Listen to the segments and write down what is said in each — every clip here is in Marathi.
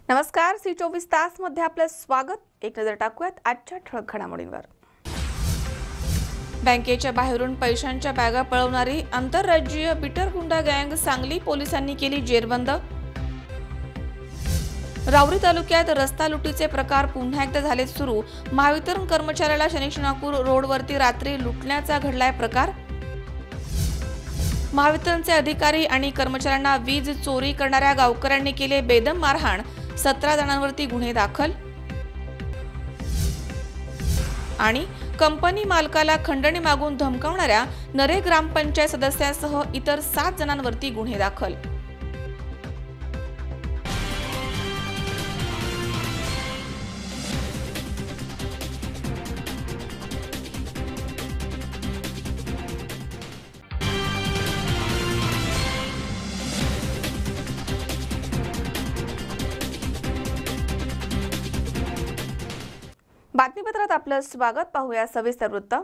नमस्कार, सी 24 तास मध्ये आपलं स्वागत। एक नजर टाकूयात आजच्या ठळक घडामोडींवर। बँकेच्या बाहेरून पैशांच्या बॅगा पळवणारी आंतरराज्यीय बिटरगुंडा गँग सांगली पोलिसांनी केली जेरबंद। राऊरी तालुक्यात रस्ता लुटीचे प्रकार पुन्हा एकदा झाले सुरू। महावितरण कर्मचाऱ्याला शनी-शिंगणापूर रोडवरती रात्री लुटण्याचा घडलाय प्रकार। महावितरणचे अधिकारी आणि कर्मचाऱ्यांना वीज चोरी करणाऱ्या गावकऱ्यांनी केले बेदम मारहाण। 17 जणांवरती गुन्हे दाखल। आणि कंपनी मालकाला खंडणी मागून धमकावणाऱ्या नरे ग्रामपंचायत सदस्यासह इतर 7 जणांवरती गुन्हे दाखल। बातमीपत्रात आपलं स्वागत। पाहूया सविस्तर वृत्त।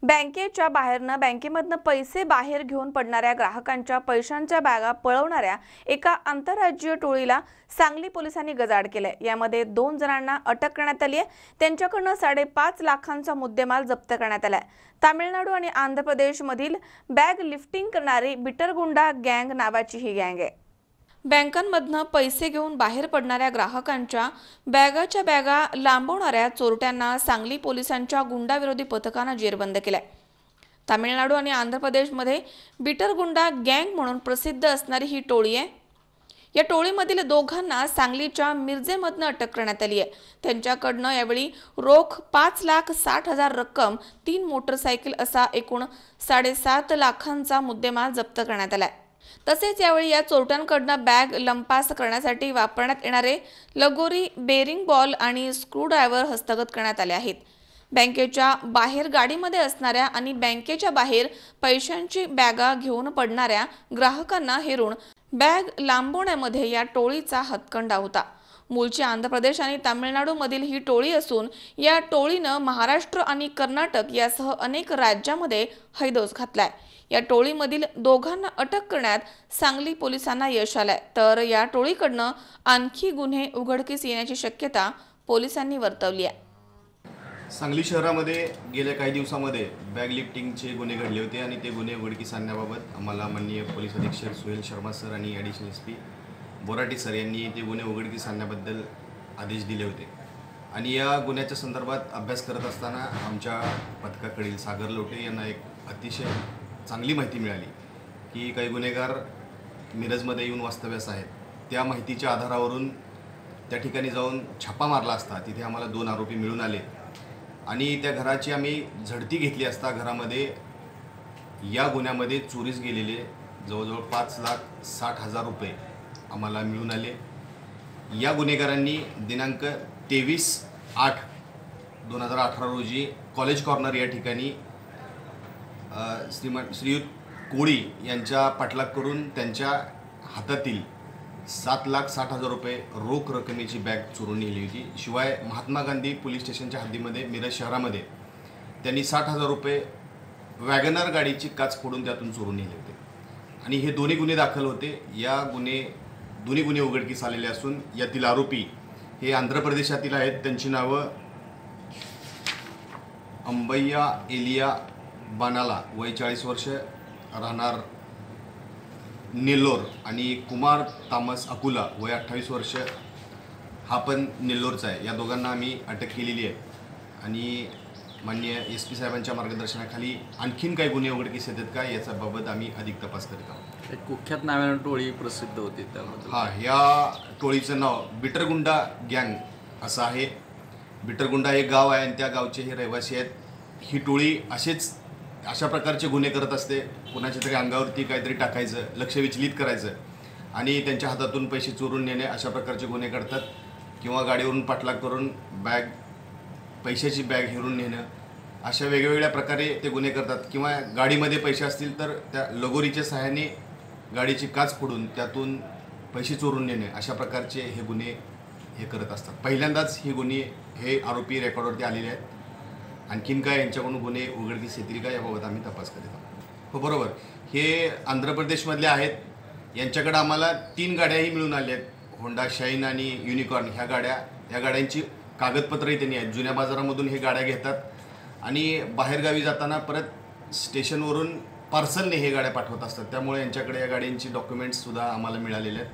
बँकेच्या बाहेरनं बँकेमधनं पैसे बाहेर घेऊन पडणाऱ्या ग्राहकांच्या पैशांच्या बॅगा पळवणाऱ्या एका आंतरराज्यीय टोळीला सांगली पोलिसांनी गजाआड केले। यामध्ये 2 जणांना अटक करण्यात आली आहे। त्यांच्याकडून 5.5 लाखांचा मुद्देमाल जप्त करण्यात आलाय। तामिळनाडू आणि आंध्र प्रदेश मधील बॅग लिफ्टिंग करणारी बिटरगुंडा गँग नावाची ही गँग आहे। बँकांमधनं पैसे घेऊन बाहेर पडणाऱ्या ग्राहकांच्या बॅगा लांबवणाऱ्या चोरट्यांना सांगली पोलिसांच्या गुंडाविरोधी पथकानं जेरबंद केलंय। तामिळनाडू आणि आंध्र प्रदेशमध्ये बिटरगुंडा गँग म्हणून प्रसिद्ध असणारी ही टोळी आहे। या टोळीमधील 2घांना सांगलीच्या मिरजेमधनं अटक करण्यात आली आहे। त्यांच्याकडनं यावेळी रोख 5,60,000 रक्कम, 3 मोटरसायकल असा एकूण 7.5 लाखांचा मुद्देमाल जप्त करण्यात आलाय। तसेच यावेळी या चोरट्यांकडून बॅग लंपास करण्यासाठी वापरण्यात येणारे लगोरी, बेरिंग बॉल आणि स्क्रूड्रायव्हर हस्तगत करण्यात आले आहेत। बँकेच्या बाहेर गाडीमध्ये असणाऱ्या आणि बँकेच्या बाहेर पैशांची बॅगा घेऊन पडणाऱ्या ग्राहकांना हेरून बॅग लांबवण्यामध्ये या टोळीचा हातखंडा होता। मूळची आंध्र प्रदेश आणि तामिळनाडू मधील ही टोळी असून या टोळीनं महाराष्ट्र आणि कर्नाटक यासह अनेक राज्यांमध्ये हैदोस घातलाय। या टोळीमधील 2घांना अटक करण्यात सांगली पोलिसांना यश आलंय, तर या टोळीकडनं आणखी गुन्हे उघडकीस येण्याची शक्यता पोलिसांनी वर्तवली आहे। सांगली शहरामध्ये गेल्या काही दिवसांमध्ये बॅग लिफ्टिंगचे गुन्हे घडले होते आणि ते गुन्हे उघडकीस आणण्याबाबत आम्हाला माननीय पोलीस अधीक्षक सुहेल शर्मा सर आणि ॲडिशनल SP बोराटी सर यांनी ते गुन्हे उघडकीस आणण्याबद्दल आदेश दिले होते। आणि या गुन्ह्याच्या संदर्भात अभ्यास करत असताना आमच्या पथकाकडील सागर लोटे यांना एक अतिशय चांगली माहिती मिळाली की काही गुन्हेगार मिरजमध्ये येऊन वास्तव्यास आहेत। त्या माहितीच्या आधारावरून त्या ठिकाणी जाऊन छापा मारला असता तिथे आम्हाला 2 आरोपी मिळून आले आणि त्या घराची आम्ही झडती घेतली असता घरामध्ये या गुन्ह्यामध्ये चोरीस गेलेले जवळजवळ 5,60,000 रुपये आम्हाला मिळून आले। या गुन्हेगारांनी दिनांक 23/8/2018 रोजी कॉलेज कॉर्नर या ठिकाणी श्रीयुत कोळी यांच्या पाठलाग करून त्यांच्या हातातील 7,60,000 रुपये रोख रकमेची बॅग चोरून नेली होती। शिवाय महात्मा गांधी पोलीस स्टेशनच्या हद्दीमध्ये मिरज शहरामध्ये त्यांनी 60,000 रुपये वॅगनर गाडीची काच फोडून त्यातून चोरून नेले होते आणि हे दोन्ही गुन्हे दाखल होते। दोन्ही गुन्हे उघडकीस आलेले असून यातील आरोपी हे आंध्र प्रदेशातील आहेत। त्यांची नावं अंबैया एलिया बानाला वय 40 वर्ष, राहणार नेल्लोर, आणि कुमार तामस अकुला वय 28 वर्ष, हा पण नेल्लोरचा आहे। या दोघांना आम्ही अटक केलेली आहे आणि माननीय SP साहेबांच्या मार्गदर्शनाखाली आणखीन काही गुन्हे उघडकीस येतात का याचा बाबत आम्ही अधिक तपास करीत आहोत। एक कुख्यात नावाने टोळी प्रसिद्ध होती त्याबद्दल। या टोळीचं नाव बिटरगुंडा गँग असं आहे। बिटरगुंडा हे गाव आहे आणि त्या गावचे हे रहिवासी आहेत। ही टोळी अशा प्रकारचे गुन्हे करत असते। कोणाच्या तरी अंगावरती काहीतरी टाकायचं, लक्ष विचलित करायचं आणि त्यांच्या हातातून पैसे चोरून नेणे अशा प्रकारचे गुन्हे करतात किंवा गाडीवरून पाठलाग करून पैशाची बॅग हेरून नेणं अशा वेगवेगळ्या प्रकारे ते गुन्हे करतात। किंवा गाडीमध्ये पैसे असतील तर त्या लगोरीच्या सहाय्याने गाडीची काच फोडून त्यातून पैसे चोरून नेणे अशा प्रकारचे हे गुन्हे हे करत असतात। पहिल्यांदाच हे आरोपी रेकॉर्डवरती आलेले आहेत। आणखीन काय यांच्याकडून गुन्हे उघडकीस येतील का याबाबत आम्ही तपास करीत आहोत। हो बरोबर, हे आंध्र प्रदेशमधले आहेत। यांच्याकडे आम्हाला 3 गाड्याही मिळून आल्या आहेत। होंडा शाईन आणि युनिकॉर्न ह्या गाड्यांची कागदपत्रही त्यांनी आहेत. जुन्या बाजारामधून हे गाड्या घेतात आणि बाहेरगावी जाताना परत स्टेशनवरून पार्सलने हे गाड्या पाठवत असतात. त्यामुळे यांच्याकडे या गाड्यांची डॉक्युमेंट्ससुद्धा आम्हाला मिळालेले आहेत.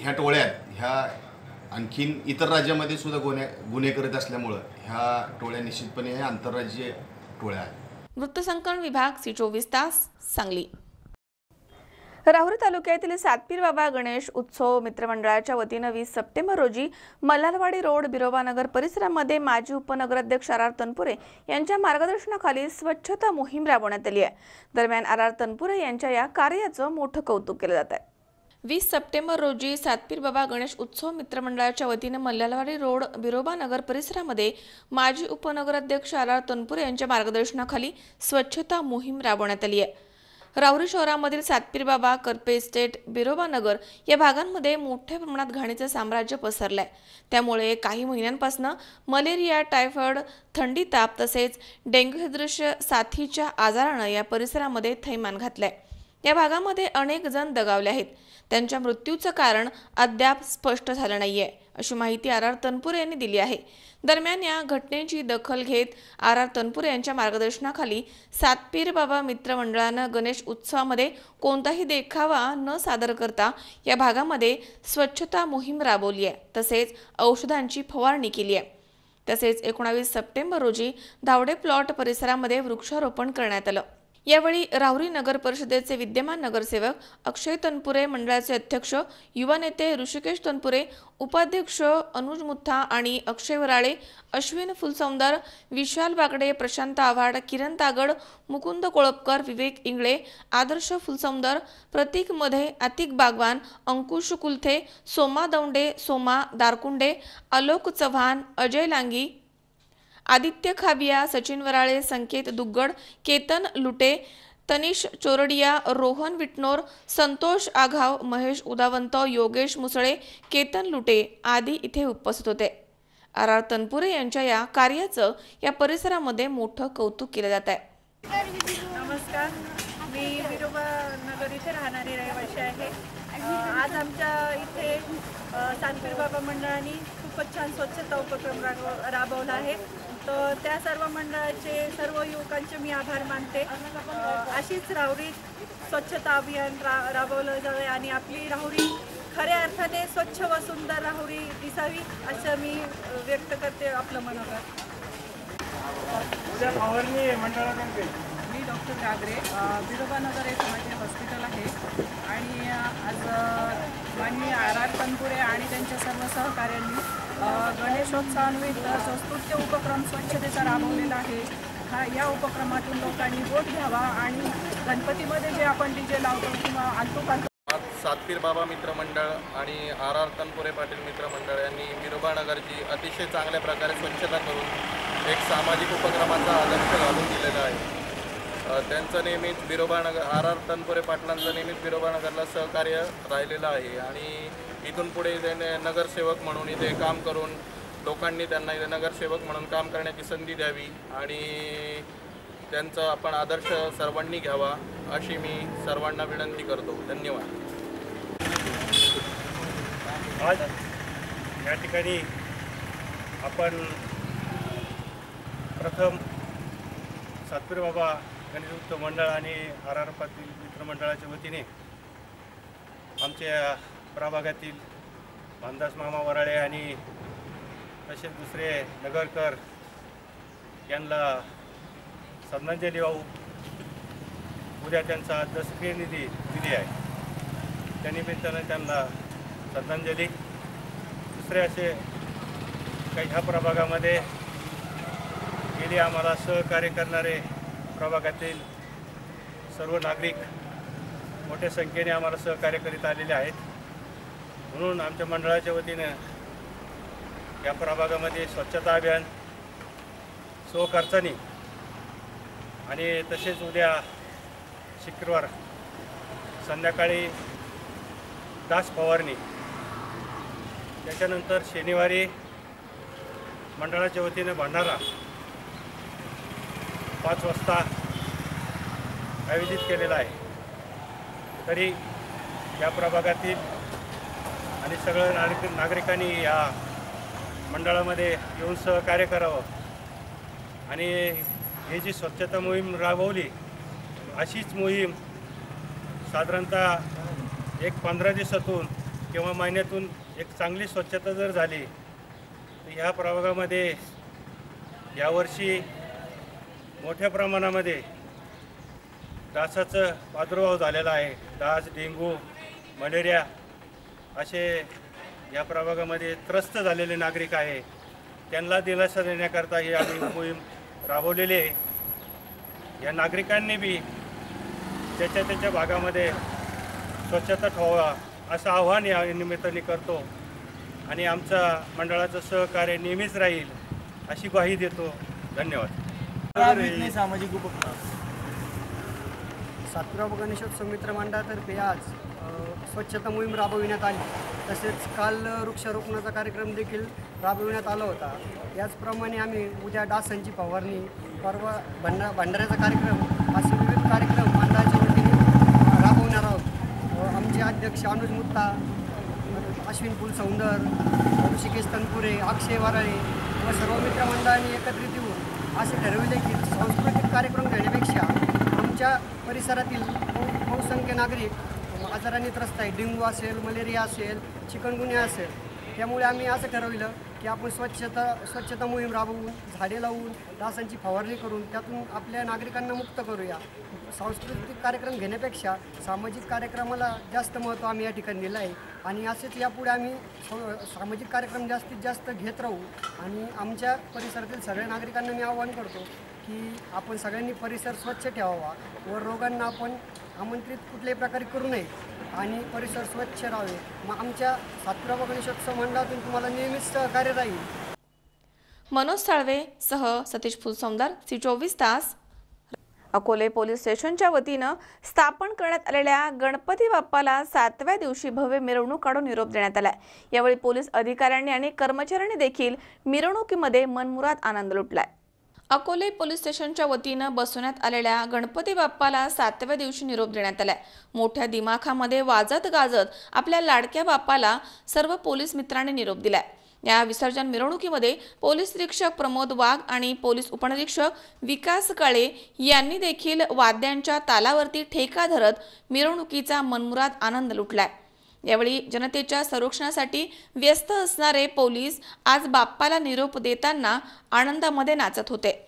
ह्या टोळ्यात ह्या आणखीन इतर राज्यामध्ये सुद्धा गुन्हे करत असल्यामुळं ह्या टोळ्या निश्चितपणे ह्या आंतरराज्यीय टोळ्या आहेत. वृत्तसंकलन विभाग C24 तास सांगली. राहुरी तालुक्यातील सातपीर बाबा गणेश उत्सव मित्रमंडळाच्या वतीनं 20 सप्टेंबर रोजी मल्हारवाडी रोड बिरोबानगर परिसरामध्ये माजी उपनगराध्यक्ष RR तनपुरे यांच्या मार्गदर्शनाखाली स्वच्छता मोहीम राबवण्यात आली आहे. दरम्यान RR तनपुरे यांच्या या कार्याचं मोठं कौतुक केलं जात आहे. 20 सप्टेंबर रोजी सातपीर बाबा गणेश उत्सव मित्रमंडळाच्या वतीने मल्हारवाडी रोड बिरोबानगर परिसरामध्ये माजी उपनगराध्यक्ष RR तनपुरे यांच्या मार्गदर्शनाखाली स्वच्छता मोहीम राबवण्यात आली आहे. राहुरी शहरामधील सातपीर बाबा, करपे इस्टेट, बिरोबानगर या भागांमध्ये मोठ्या प्रमाणात घाणीचं साम्राज्य पसरलंय. त्यामुळे काही महिन्यांपासून मलेरिया, टायफॉइड, थंडी ताप तसेच डेंग्यू सदृश्य साथीच्या आजारानं या परिसरामध्ये थैमान घातलंय. या भागामध्ये अनेक जण दगावले आहेत. त्यांच्या मृत्यूचं कारण अद्याप स्पष्ट झालं नाहीये अशी माहिती RR तनपुरे यांनी दिली आहे. दरम्यान या घटनेची दखल घेत RR तनपुरे यांच्या मार्गदर्शनाखाली सातपीर बाबा मित्रमंडळानं गणेश उत्सवामध्ये कोणताही देखावा न सादर करता या भागामध्ये स्वच्छता मोहीम राबवली आहे. तसेच औषधांची फवारणी केली आहे. तसेच 19 सप्टेंबर रोजी धावडे प्लॉट परिसरामध्ये वृक्षारोपण करण्यात आलं. यावेळी राहुरी नगर परिषदेचे विद्यमान नगरसेवक अक्षय तनपुरे, मंडळाचे अध्यक्ष युवा नेते ऋषिकेश तनपुरे, उपाध्यक्ष अनुज मुथा आणि अक्षय वराळे, अश्विन फुलसौंदर, विशाल बागडे, प्रशांत आव्हाड, किरण तागड, मुकुंद कोळपकर, विवेक इंगळे, आदर्श फुलसौंदर, प्रतीक मधे, आतिक बागवान, अंकुश कुलथे, सोमा दौंडे, सोमा दारकुंडे, आलोक चव्हाण, अजय लांगी, आदित्य खाबिया, सचिन वराळे, संकेत दुग्गड, केतन लुटे, तनिष चोरडिया, रोहन विटनोर, संतोष आघाव, महेश उदावंत, योगेश मुसळे, केतन लुटे आदी इथे उपस्थित होते. RR तनपुरे यांच्या या कार्याचं या परिसरामध्ये मोठं कौतुक केलं जात आहे. नमस्कार, मी बिरोबानगर इथे राहणारी रहिवासी आहे. आज आमच्या इथे सातपीर बाबा मंडळाने खूपच छान स्वच्छता उपक्रम राबवला आहे. तर त्या सर्व मंडळाचे सर्व युवकांचे मी आभार मानते. अशीच राहुरी स्वच्छता अभियान राबवलं जावे आणि आपली राहुरी खऱ्या अर्थाने स्वच्छ व सुंदर राहुरी दिसावी असं मी व्यक्त करते आपलं मनोगत. मी डॉक्टर गागरे, बिरोबानगर एक माझे हॉस्पिटल आहे आणि आज माननीय RR तनपुरे आणि त्यांच्या सर्व सहकाऱ्यांनी गणेशोत्सवानिमित्त जो स्तुत्य उपक्रम स्वच्छतेचा राबवलेला आहे. या उपक्रमातून लोकांनी बोध घ्यावा आणि गणपतीमध्ये जे आपण DJ लावतो किंवा आलतू सातपीर बाबा मित्रमंडळ आणि RR तनपुरे पाटील मित्रमंडळ यांनी बिरोबानगरची अतिशय चांगल्या प्रकारे स्वच्छता करून एक सामाजिक उपक्रमाचा आदर्श घालून दिलेला आहे. त्यांचं नेहमीच RR तनपुरे पाटलांचं नेहमीच बिरोबानगरला सहकार्य राहिलेलं आहे आणि इथून पुढे त्याने नगरसेवक म्हणून इथे काम करून लोकांनी त्यांना इथे नगरसेवक म्हणून काम करण्याची संधी द्यावी आणि त्यांचा आपण आदर्श सर्वांनी घ्यावा अशी मी सर्वांना विनंती करतो. धन्यवाद. आज या ठिकाणी आपण प्रथम सातपीर बाबा गणेश उत्सव मंडळ आणि RR पाटील मित्रमंडळाच्या वतीने आमच्या प्रभागातील भानदास मामा वराळे आणि तसेच दुसरे नगरकर यांना श्रद्धांजली वाहू उद्या त्यांचा दशक्रिय निधी दिली आहे. त्यानिमित्तानं त्यांना श्रद्धांजली. दुसरे असे काही ह्या प्रभागामध्ये गेली आम्हाला सहकार्य करणारे प्रभागातील सर्व नागरिक मोठ्या संख्येने आम्हाला सहकार्य करीत आलेले आहेत. म्हणून आमच्या मंडळाच्या वतीनं या प्रभागामध्ये स्वच्छता अभियान स्वखर्चाने आणि तसेच उद्या शुक्रवार संध्याकाळी डास फवारणी, त्याच्यानंतर शनिवारी मंडळाच्या वतीने भंडारा 5 वाजता आयोजित केलेला आहे. तरी या प्रभागातील आणि सगळं नागरिकांनी या मंडळामध्ये येऊन सहकार्य करावं आणि हे जी स्वच्छता मोहीम राबवली अशीच मोहीम साधारणतः एक 15 दिवसातून किंवा महिन्यातून एक चांगली स्वच्छता जर झाली तर ह्या प्रभागामध्ये यावर्षी मोठ्या प्रमाणामध्ये डासाचा प्रादुर्भाव झालेला आहे. डास, डेंग्यू, मलेरिया असे या प्रभागामध्ये त्रस्त झालेले नागरिक आहे. त्यांना दिलासा देण्याकरता ही आम्ही मोहीम राबवलेली आहे. या नागरिकांनी बी त्याच्या भागामध्ये स्वच्छता ठेवा असं आव्हान या निमित्ताने करतो आणि आमच्या मंडळाचं सहकार्य नेहमीच राहील अशी ग्वाही देतो. धन्यवाद. सामाजिक उपक्रम सातपुरा गणेशोत्सव मित्र मंडळातर्फे आज स्वच्छता मोहीम राबविण्यात आली. तसेच काल वृक्षारोपणाचा कार्यक्रम देखील राबविण्यात आला होता. याचप्रमाणे आम्ही उद्या डासांची फवारणी, परवा भंडाऱ्याचा कार्यक्रम असे विविध कार्यक्रम मंडळाच्या वतीने राबवणार आहोत. आमचे अध्यक्ष अनुज मुत्ता, अश्विन फुलसौंदर, ऋषिकेश तनपुरे, अक्षय वराळे व सर्व मित्रमंडळांनी एकत्रित येऊन असे ठरविले की सांस्कृतिक कार्यक्रम घेण्यापेक्षा आमच्या परिसरातील बहुसंख्य नागरिक आजाराने त्रस्त आहे. डेंग्यू असेल, मलेरिया असेल, चिकनगुन्या असेल. त्यामुळे आम्ही असं ठरवलं की आपण स्वच्छता मोहीम राबवून, झाडे लावून, डासांची फवारणी करून त्यातून आपल्या नागरिकांना मुक्त करूया. सांस्कृतिक कार्यक्रम घेण्यापेक्षा सामाजिक कार्यक्रमाला जास्त महत्त्व आम्ही या ठिकाणी दिलं आहे आणि असेच यापुढे आम्ही सामाजिक कार्यक्रम जास्तीत जास्त घेत राहू. आणि आमच्या परिसरातील सगळ्या नागरिकांना मी आवाहन करतो की आपण सगळ्यांनी परिसर स्वच्छ ठेवावा व रोगांना आपण आमंत्रित कुठल्याही प्रकारे करू नये आणि परिसर स्वच्छ राहावे. मग आमच्या सातपुरा गणेशोत्सव मंडळातून तुम्हाला नेहमीच सहकार्य राहील. मनोज साळवे सह सतीश फुलसौंदर, सी24 तास. अकोले पोलीस स्टेशनच्या वतीनं स्थापन करण्यात आलेल्या गणपती बाप्पाला 7व्या दिवशी भव्य मिरवणूक काढून निरोप देण्यात आला. यावेळी पोलीस अधिकाऱ्यांनी आणि कर्मचाऱ्यांनी देखील मिरवणुकीमध्ये मनमुराद आनंद लुटलाय. अकोले पोलीस स्टेशनच्या वतीनं बसवण्यात आलेल्या गणपती बाप्पाला 7व्या दिवशी निरोप देण्यात आलाय. मोठ्या दिमाखामध्ये वाजत गाजत आपल्या लाडक्या बाप्पाला सर्व पोलीस मित्रांनी निरोप दिलाय. या विसर्जन मिरवणुकीमध्ये पोलीस निरीक्षक प्रमोद वाघ आणि पोलीस उपनिरीक्षक विकास काळे यांनी देखील वाद्यांच्या तालावरती ठेका धरत मिरवणुकीचा मनमुराद आनंद लुटलाय. यावेळी जनतेच्या संरक्षणासाठी व्यस्त असणारे पोलीस आज बाप्पाला निरोप देताना आनंदामध्ये नाचत होते.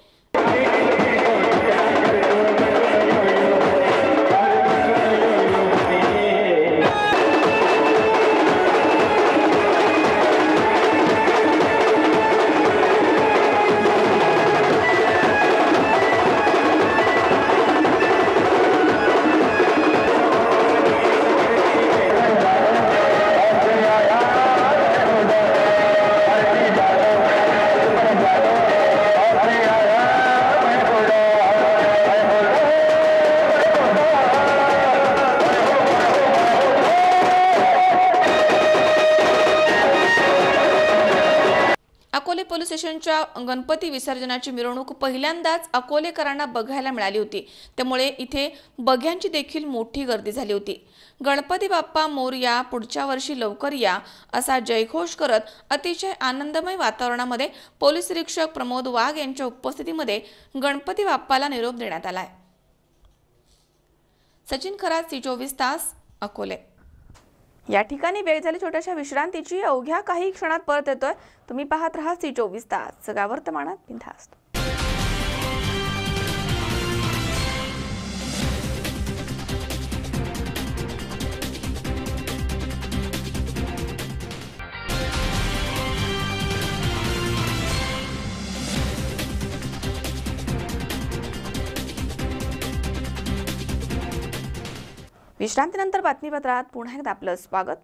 अकोले पोलीस स्टेशनच्या गणपती विसर्जनाची मिरवणूक पहिल्यांदाच अकोलेकरांना बघायला मिळाली होती. त्यामुळे इथे बघ्यांची देखील मोठी गर्दी झाली होती. गणपती बाप्पा मोरया, पुढच्या वर्षी लवकर या असा जयघोष करत अतिशय आनंदमय वातावरणामध्ये पोलीस निरीक्षक प्रमोद वाघ यांच्या उपस्थितीमध्ये गणपती बाप्पाला निरोप देण्यात आलाय. सचिन खरात, सी24 तास, अकोले. या ठिकाणी वेळ झाली छोट्याशा विश्रांतीची. अवघ्या काही क्षणात परत येतोय. तुम्ही पाहत राहा सी24 तास, सगळ्या वर्तमानात बिनधास्त. विश्रांतीनंतर बातमीपत्रात पुन्हा एकदा आपलं स्वागत.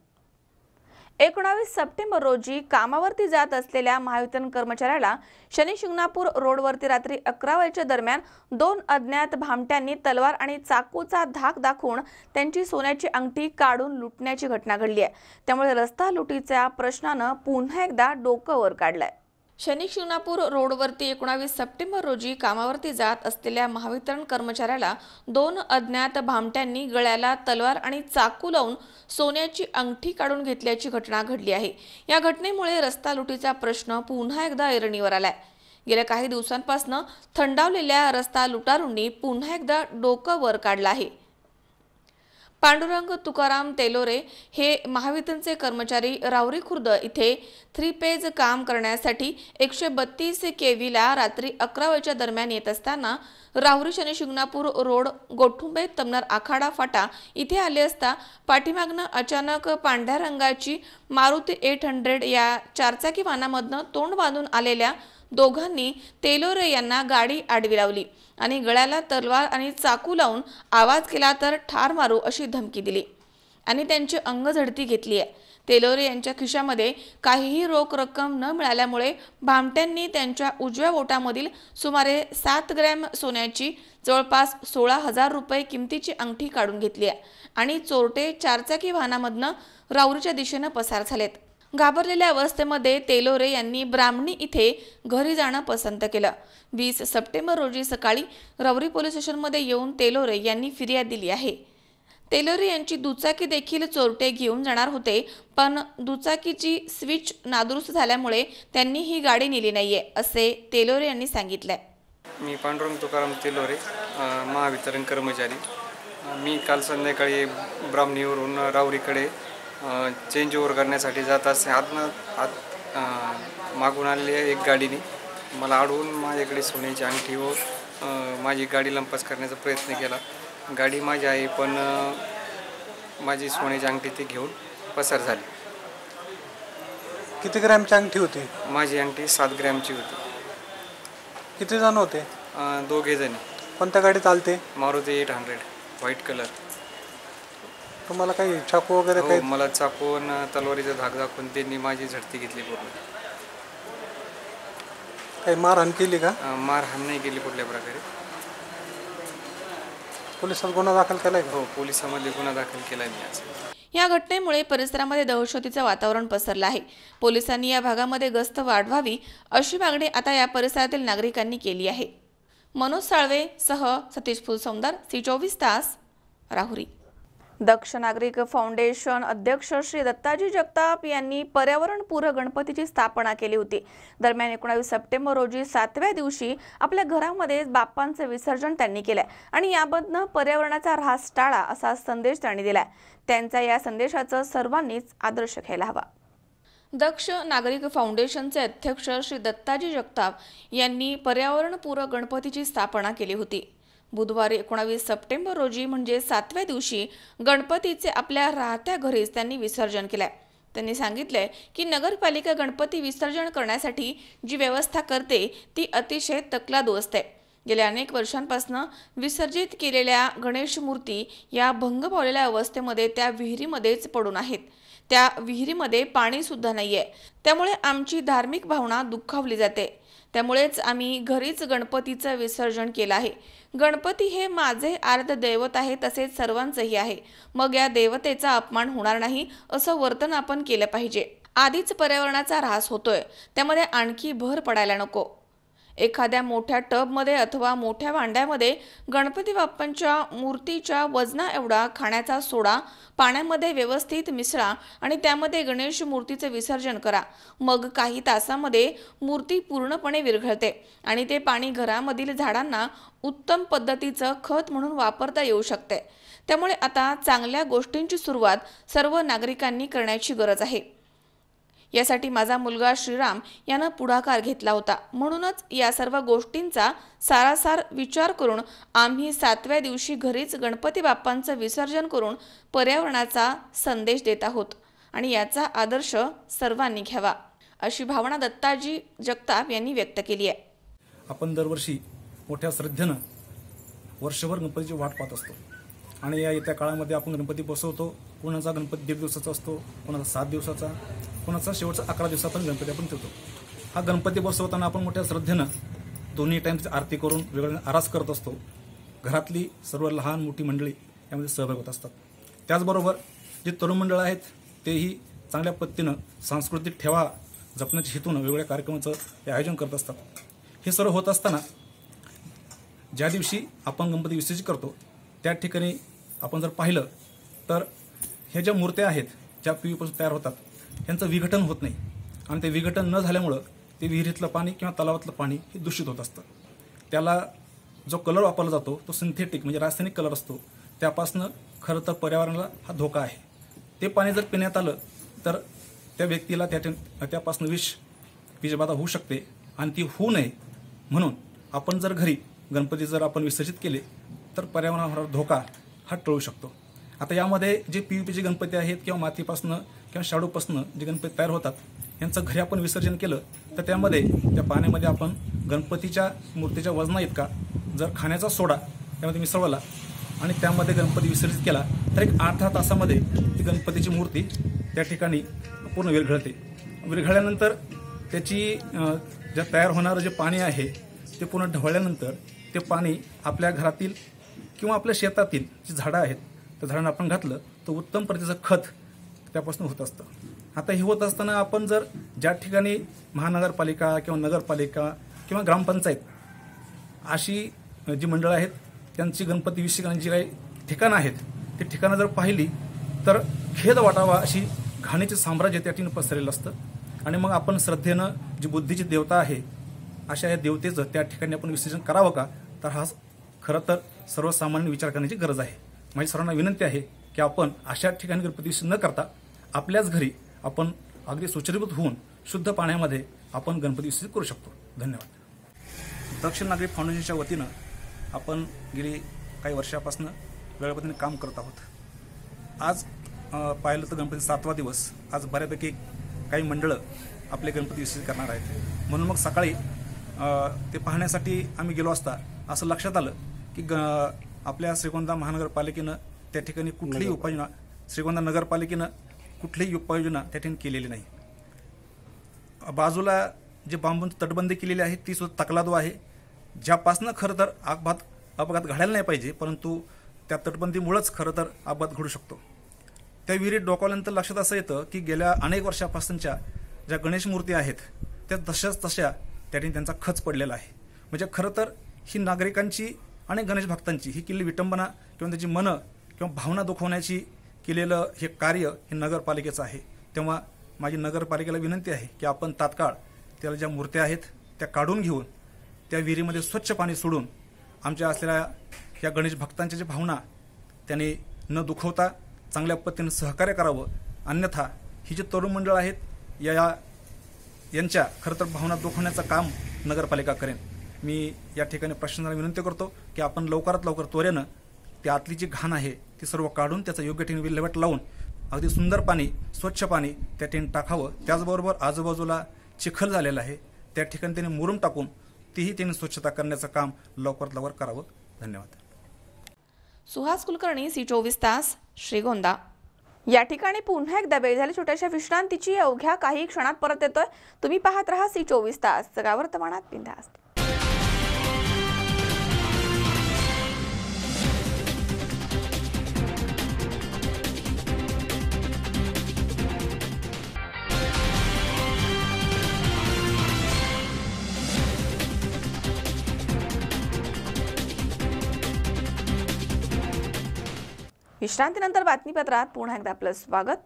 19 सप्टेंबर रोजी कामावरती जात असलेल्या महावितरण कर्मचाऱ्याला शनी शिंगणापूर रोडवरती रात्री 11 वाजेच्या दरम्यान 2 अज्ञात भामट्यांनी तलवार आणि चाकूचा धाक दाखवून त्यांची सोन्याची अंगठी काढून लुटण्याची घटना घडली आहे. त्यामुळे रस्ता लुटीच्या प्रश्नानं पुन्हा एकदा डोकं वर काढलंय. शनी शिंगणापूर रोडवरती 19 सप्टेंबर रोजी कामावरती जात असलेल्या महावितरण कर्मचाऱ्याला 2 अज्ञात भामट्यांनी गळ्याला तलवार आणि चाकू लावून सोन्याची अंगठी काढून घेतल्याची घटना घडली आहे। या घटनेमुळे रस्ता लुटीचा प्रश्न पुन्हा एकदा ऐरणीवर आलाय। गेल्या काही दिवसांपासून थंडावलेल्या रस्ता लुटारूंनी पुन्हा एकदा डोकं वर काढलं आहे। पांडुरंग तुकाराम तेलोरे हे महावितरणचे कर्मचारी राहुरी खुर्द इथे 3 पेज काम करण्यासाठी 132 केवीला रात्री 11 वाजेच्या दरम्यान येत असताना राहुरी शनी शिंगणापूर रोड गोठुंबे तमनार आखाडा फाटा इथे आले असता पाठीमागनं अचानक पांढऱ्या रंगाची मारुती 800 या 4 चाकी वाहनामधनं तोंड बांधून आलेल्या दोघांनी तेलोरे यांना गाडी आडवी लावली आणि गळ्याला तलवार आणि चाकू लावून आवाज केला तर ठार मारू अशी धमकी दिली आणि त्यांची अंगझडती घेतली आहे। तेलोरे यांच्या खिशामध्ये काहीही रोख रक्कम न मिळाल्यामुळे भामट्यांनी त्यांच्या उजव्या बोटामधील सुमारे 7 ग्रॅम सोन्याची जवळपास 16,000 रुपये किमतीची अंगठी काढून घेतली आहे आणि चोरटे 4 चाकी वाहनामधनं राहुरीच्या दिशेने पसार झालेत। घाबरलेल्या अवस्थेमध्ये तेलोरे यांनी ब्राह्मणी इथे घरी जाणं पसंत केलं। 20 सप्टेंबर रोजी सकाळी राहुरी पोलीस स्टेशनमध्ये येऊन तेलोरे यांनी फिर्याद दिली आहे। तेलोरे यांची दुचाकी देखील चोरटे घेऊन जाणार होते, पण दुचाकीची स्विच नादुरुस्त झाल्यामुळे त्यांनी ही गाडी नेली नाहीये असे तेलोरे यांनी सांगितलंय। मी पांडुरंग तुकाराम तेलोरे, महावितरण कर्मचारी। मी काल संध्याकाळी ब्राह्मणीवरून राहुरीकडे चेंज ओव्हर करण्यासाठी जात असताना मागून आलेल्या एक गाडीने मला अडवून माझ्याकडे सोन्याची अंगठी व माझी गाडी लंपास करण्याचा प्रयत्न केला। गाडी माझी आहे, पण माझी सोन्याची अंगठी ते घेऊन पसार झाली। किती ग्रॅमची अंगठी होती? माझी अंगठी 7 ग्रॅमची होती। किती जण होते? 2 जण। कोणत्या गाडीत आलते? Maruti 800 white colour. तुम्हाला काही चाकू वगैरे हो, काही? मला चाकू आणि तलवारीचा धाक दाखवून त्यांनी माझी झडती घेतली पूर्ण। काही मारहाण केली का? मारहाण नाही केली कुठल्या प्रकारे। पोलिसात गुन्हा दाखल केलाय का? हो, पोलिसांमध्ये गुन्हा दाखल केलाय मी आज। या घटनेमुळे परिसरामध्ये दहशतीचं वातावरण पसरलं आहे। पोलिसांनी या भागामध्ये गस्त वाढवावी अशी मागणी आता या परिसरातील नागरिकांनी केली आहे। मनोज साळवे सह सतीश फुलसौंदर, C24 तास, राहुरी। दक्ष नागरिक फाउंडेशन अध्यक्ष श्री दत्ताजी जगताप यांनी पर्यावरणपूरक गणपतीची स्थापना केली होती। दरम्यान 19 सप्टेंबर रोजी 7व्या दिवशी आपल्या घरामध्ये बाप्पांचे विसर्जन त्यांनी केले आणि याबद्दल पर्यावरणाचा ऱ्हास टाळा असा संदेश त्यांनी दिलाय। त्यांचा या संदेशाचा सर्वांनीच आदर्श घ्यायला हवा। दक्ष नागरिक फाउंडेशनचे अध्यक्ष श्री दत्ताजी जगताप यांनी पर्यावरणपूरक गणपतीची स्थापना केली होती। बुधवारी 19 सप्टेंबर रोजी म्हणजे 7व्या दिवशी गणपतीचे आपल्या राहत्या घरीच त्यांनी विसर्जन केले। त्यांनी सांगितले की नगरपालिका गणपती विसर्जन करण्यासाठी जी व्यवस्था करते ती अतिशय तकलादू असते। गेल्या अनेक वर्षांपासून विसर्जित केलेल्या गणेश मूर्ती या भंग पावलेल्या अवस्थेमध्ये त्या विहिरीमध्येच पडून आहेत। त्या विहिरीमध्ये पाणी सुद्धा नाहीये, त्यामुळे आमची धार्मिक भावना दुखावली जाते। त्यामुळेच आम्ही घरीच गणपतीचं विसर्जन केलं आहे। गणपती हे माझे आराध्य दैवत आहे, तसेच सर्वांचंही आहे। मग या देवतेचा अपमान होणार नाही असं वर्तन आपण केलं पाहिजे। आधीच पर्यावरणाचा ऱ्हास होतोय, त्यामध्ये आणखी भर पडायला नको। एखाद्या मोठ्या टबमध्ये अथवा मोठ्या भांड्यामध्ये गणपती बाप्पांच्या मूर्तीच्या वजना एवढा खाण्याचा सोडा पाण्यामध्ये व्यवस्थित मिसळा आणि त्यामध्ये गणेश मूर्तीचे विसर्जन करा। मग काही तासांमध्ये मूर्ती पूर्णपणे विरघळते आणि ते पाणी घरामधील झाडांना उत्तम पद्धतीचं खत म्हणून वापरता येऊ शकते। त्यामुळे आता चांगल्या गोष्टींची सुरुवात सर्व नागरिकांनी करण्याची गरज आहे। यासाठी माझा मुलगा श्रीराम यानं पुढाकार घेतला होता। म्हणूनच या सर्व गोष्टींचा सारासार विचार करून आम्ही 7व्या दिवशी घरीच गणपती बाप्पांचं विसर्जन करून पर्यावरणाचा संदेश देत आहोत आणि याचा आदर्श सर्वांनी घ्यावा अशी भावना दत्ताजी जगताप यांनी व्यक्त केली आहे। आपण दरवर्षी मोठ्या श्रद्धेनं वर्षभर गणपतीची वाट पाहत असतो आणि या येत्या काळामध्ये आपण गणपती बसवतो। कोणाचा गणपती 1.5 दिवसाचा असतो, कोणाचा 7 दिवसाचा, कोणाचा शेवटचा 11 दिवसापर्यंत गणपती आपण ठेवतो। हा गणपती बसवताना आपण मोठ्या श्रद्धेनं दोन्ही टाईमची आरती करून वेगवेगळ्या आरास करत असतो। घरातली सर्व लहान मोठी मंडळी यामध्ये सहभाग होत असतात। त्याचबरोबर जे तरुण मंडळ आहेत तेही चांगल्या पद्धतीनं सांस्कृतिक ठेवा जपण्याच्या हेतून वेगवेगळ्या कार्यक्रमाचं हे आयोजन करत असतात. हे सर्व होत असताना ज्या दिवशी आपण गणपती विसर्जित करतो त्या ठिकाणी आपण जर पाहिलं तर ह्या ज्या मूर्त्या आहेत ज्या PVपासून तयार होतात यांचं विघटन होत नाही आणि ते विघटन न झाल्यामुळं ते विहिरीतलं पाणी किंवा तलावातलं पाणी हे दूषित होत असतं. त्याला जो कलर वापरला जातो तो सिंथेटिक म्हणजे रासायनिक कलर असतो. त्यापासनं खरं तर पर्यावरणाला हा धोका आहे. ते पाणी जर पिण्यात आलं तर त्या व्यक्तीला त्यापासून विषबाधा होऊ शकते आणि ती होऊ नये म्हणून आपण जर घरी गणपती जर आपण विसर्जित केले तर पर्यावरणावर धोका हा टळू शकतो. आता यामध्ये जे PVPचे गणपती आहेत किंवा मातीपासनं किंवा शाडूपासनं जे गणपती तयार होतात यांचं घरी आपण विसर्जन केलं तर त्यामध्ये त्या पाण्यामध्ये आपण गणपतीच्या मूर्तीच्या वजना इतका जर खाण्याचा सोडा त्यामध्ये मिसळवला आणि त्यामध्ये गणपती विसर्जित केला तर एक 8-10 तासामध्ये ती गणपतीची मूर्ती त्या ठिकाणी पूर्ण विरघळते. विरघळल्यानंतर त्याची ज्या तयार होणारं जे पाणी आहे ते पूर्ण ढवळल्यानंतर ते पाणी आपल्या घरातील किंवा आपल्या शेतातील जी झाडं आहेत त्या झाडांना आपण घातलं तर उत्तम प्रतीचं खत त्यापासून होत असतं. आता हे होत असताना आपण जर ज्या ठिकाणी महानगरपालिका किंवा नगरपालिका किंवा ग्रामपंचायत अशी जी मंडळं आहेत त्यांची गणपती विसर्जनाची जी काही ठिकाणं आहेत ती ठिकाणं जर पाहिली तर खेद वाटावा अशी घाणीचे साम्राज्य त्या ठिकाणी पसरलेलं असतं. आणि मग आपण श्रद्धेनं जी बुद्धीची देवता आहे अशा या देवतेचं त्या ठिकाणी आपण विसर्जन करावं का, तर हा खरं तर सर्वसामान्य विचार करण्याची गरज आहे. माझी सर्वांना विनंती आहे की आपण अशा ठिकाणी गणपती विसर्जन न करता आपल्याच घरी आपण अगदी सुचरीभूत होऊन शुद्ध पाण्यामध्ये आपण गणपती विसर्जित करू शकतो. धन्यवाद. दक्षिण नागरिक फाउंडेशनच्या वतीनं आपण गेली काही वर्षापासून वेगळ्या पद्धतीने काम करत आहोत. आज पाहिलं तर गणपती 7वा दिवस. आज बऱ्यापैकी काही मंडळं आपले गणपती विसर्जित करणार आहेत. म्हणून मग सकाळी ते पाहण्यासाठी आम्ही गेलो असता असं लक्षात आलं की आपल्या श्रीगोंदा महानगरपालिकेनं त्या ठिकाणी कुठलीही उपाययोजना श्रीगोंदा नगरपालिकेनं कुठलीही उपाययोजना त्या ठिकाणी केलेली नाही. बाजूला जे बांबूंची तटबंदी केलेली आहे ती सुद्धा तकलादो आहे ज्यापासनं खरं तर अपघात घडायला नाही पाहिजे, परंतु त्या तटबंदीमुळंच खरं तर अपघात घडू शकतो. त्या विहिरीत डोकावल्यानंतर लक्षात असं येतं की गेल्या अनेक वर्षापासूनच्या ज्या गणेश मूर्ती आहेत त्या तशाच तशा त्या ठिकाणी त्यांचा खच पडलेला आहे. म्हणजे खरं तर ही नागरिकांची आणि गणेश भक्तांची ही केलेली विटंबना किंवा त्याची मनं किंवा भावना दुखवण्याची केलेलं हे कार्य हे नगरपालिकेचं आहे. तेव्हा माझी नगरपालिकेला विनंती आहे की आपण तात्काळ त्याला ज्या मूर्त्या आहेत त्या काढून घेऊन त्या विहिरीमध्ये स्वच्छ पाणी सोडून आमच्या असलेल्या या गणेश भक्तांच्या ज्या भावना त्यांनी न दुखवता चांगल्या पद्धतीनं सहकार्य करावं. अन्यथा ही जी तरुण मंडळ आहेत यांच्या खरं तर भावना दुखवण्याचं काम नगरपालिका करेन. मी या ठिकाणी प्रशासनाला विनंती करतो की आपण लवकरात लवकर त्वरेनं ती आतली जी घाण आहे ती सर्व काढून त्याचं योग्य ठिकाणी विल्हेवाट लावून अगदी सुंदर पाणी स्वच्छ पाणी त्या ठिकाणी टाकावं. त्याचबरोबर आजूबाजूला चिखल झालेला आहे त्या ठिकाणी त्यांनी मुरुम टाकून तीही त्यांनी स्वच्छता करण्याचं काम लवकरात लवकर करावं. धन्यवाद. सुहास कुलकर्णी, C24 तास, श्रीगोंदा. या ठिकाणी पुन्हा एकदा वेळ झाली छोट्याशा विश्रांतीची. अवघ्या काही क्षणात परत येतोय. तुम्ही पाहत राहा C24 तास, सगळ्या वर्तमानात बिनधास्त. विश्रांतीनंतर बातमीपत्रात पुन्हा एकदा आपलं स्वागत.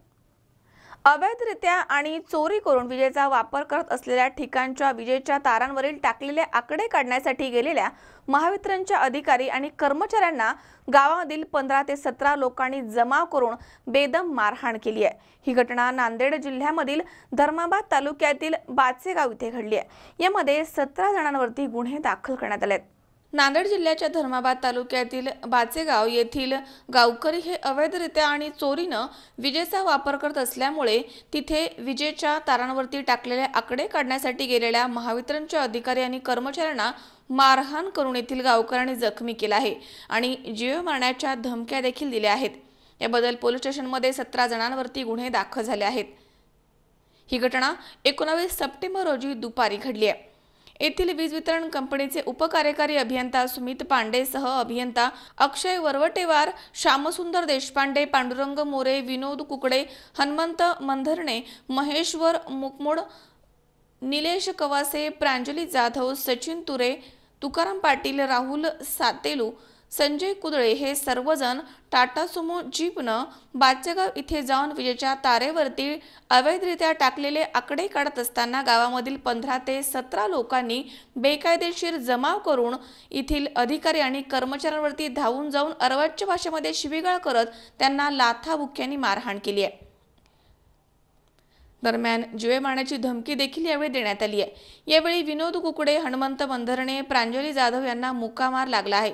अवैधरित्या आणि चोरी करून विजेचा वापर करत असलेल्या ठिकाणच्या विजेच्या तारांवरील टाकलेले आकडे काढण्यासाठी गेलेल्या महावितरणच्या अधिकारी आणि कर्मचाऱ्यांना गावामधील 15 ते 17 लोकांनी जमाव करून बेदम मारहाण केली आहे. ही घटना नांदेड जिल्ह्यामधील धर्माबाद तालुक्यातील बाचेगाव येथे घडली आहे. यामध्ये 17 जणांवरती गुन्हे दाखल करण्यात आले आहेत. नांदेड जिल्ह्याच्या धर्माबाद तालुक्यातील बाचेगाव येथील गावकरी हे अवैधरित्या आणि चोरीनं विजेचा वापर करत असल्यामुळे तिथे विजेच्या तारांवरती टाकलेले आकडे काढण्यासाठी गेलेल्या महावितरणच्या अधिकारी आणि कर्मचाऱ्यांना मारहाण करून येथील गावकऱ्यांनी जखमी केला आहे आणि जीव मारण्याच्या धमक्या देखील दिल्या आहेत. याबद्दल पोलीस स्टेशनमध्ये 17 जणांवरती गुन्हे दाखल झाले आहेत. ही घटना 19 सप्टेंबर रोजी दुपारी घडली आहे. येथील वीज वितरण कंपनीचे उपकार्यकारी अभियंता सुमित पांडेसह अभियंता अक्षय वरवटेवार, श्यामसुंदर देशपांडे, पांडुरंग मोरे, विनोद कुकडे, हनुमंत मंधरणे, महेश्वर मुकमोड, निलेश कवासे, प्रांजली जाधव, सचिन तुरे, तुकाराम पाटील, राहुल सातेलू, संजय कुदळे हे सर्वजण टाटा सुमो जीपनं बाचेगाव इथे जाऊन विजेच्या तारेवरती अवैधरित्या टाकलेले आकडे काढत असताना गावामधील 15 ते 17 लोकांनी बेकायदेशीर जमाव करून येथील अधिकारी आणि कर्मचाऱ्यांवरती धावून जाऊन अर्वाच्य भाषेमध्ये शिवीगाळ करत त्यांना लाथाबुक्क्यांनी मारहाण केली आहे। दरम्यान जीवे मारण्याची धमकी देखील यावेळी देण्यात आली आहे। यावेळी विनोद कुकडे, हनुमंत बंधरणे, प्रांजली जाधव यांना मुक्कामार लागला आहे।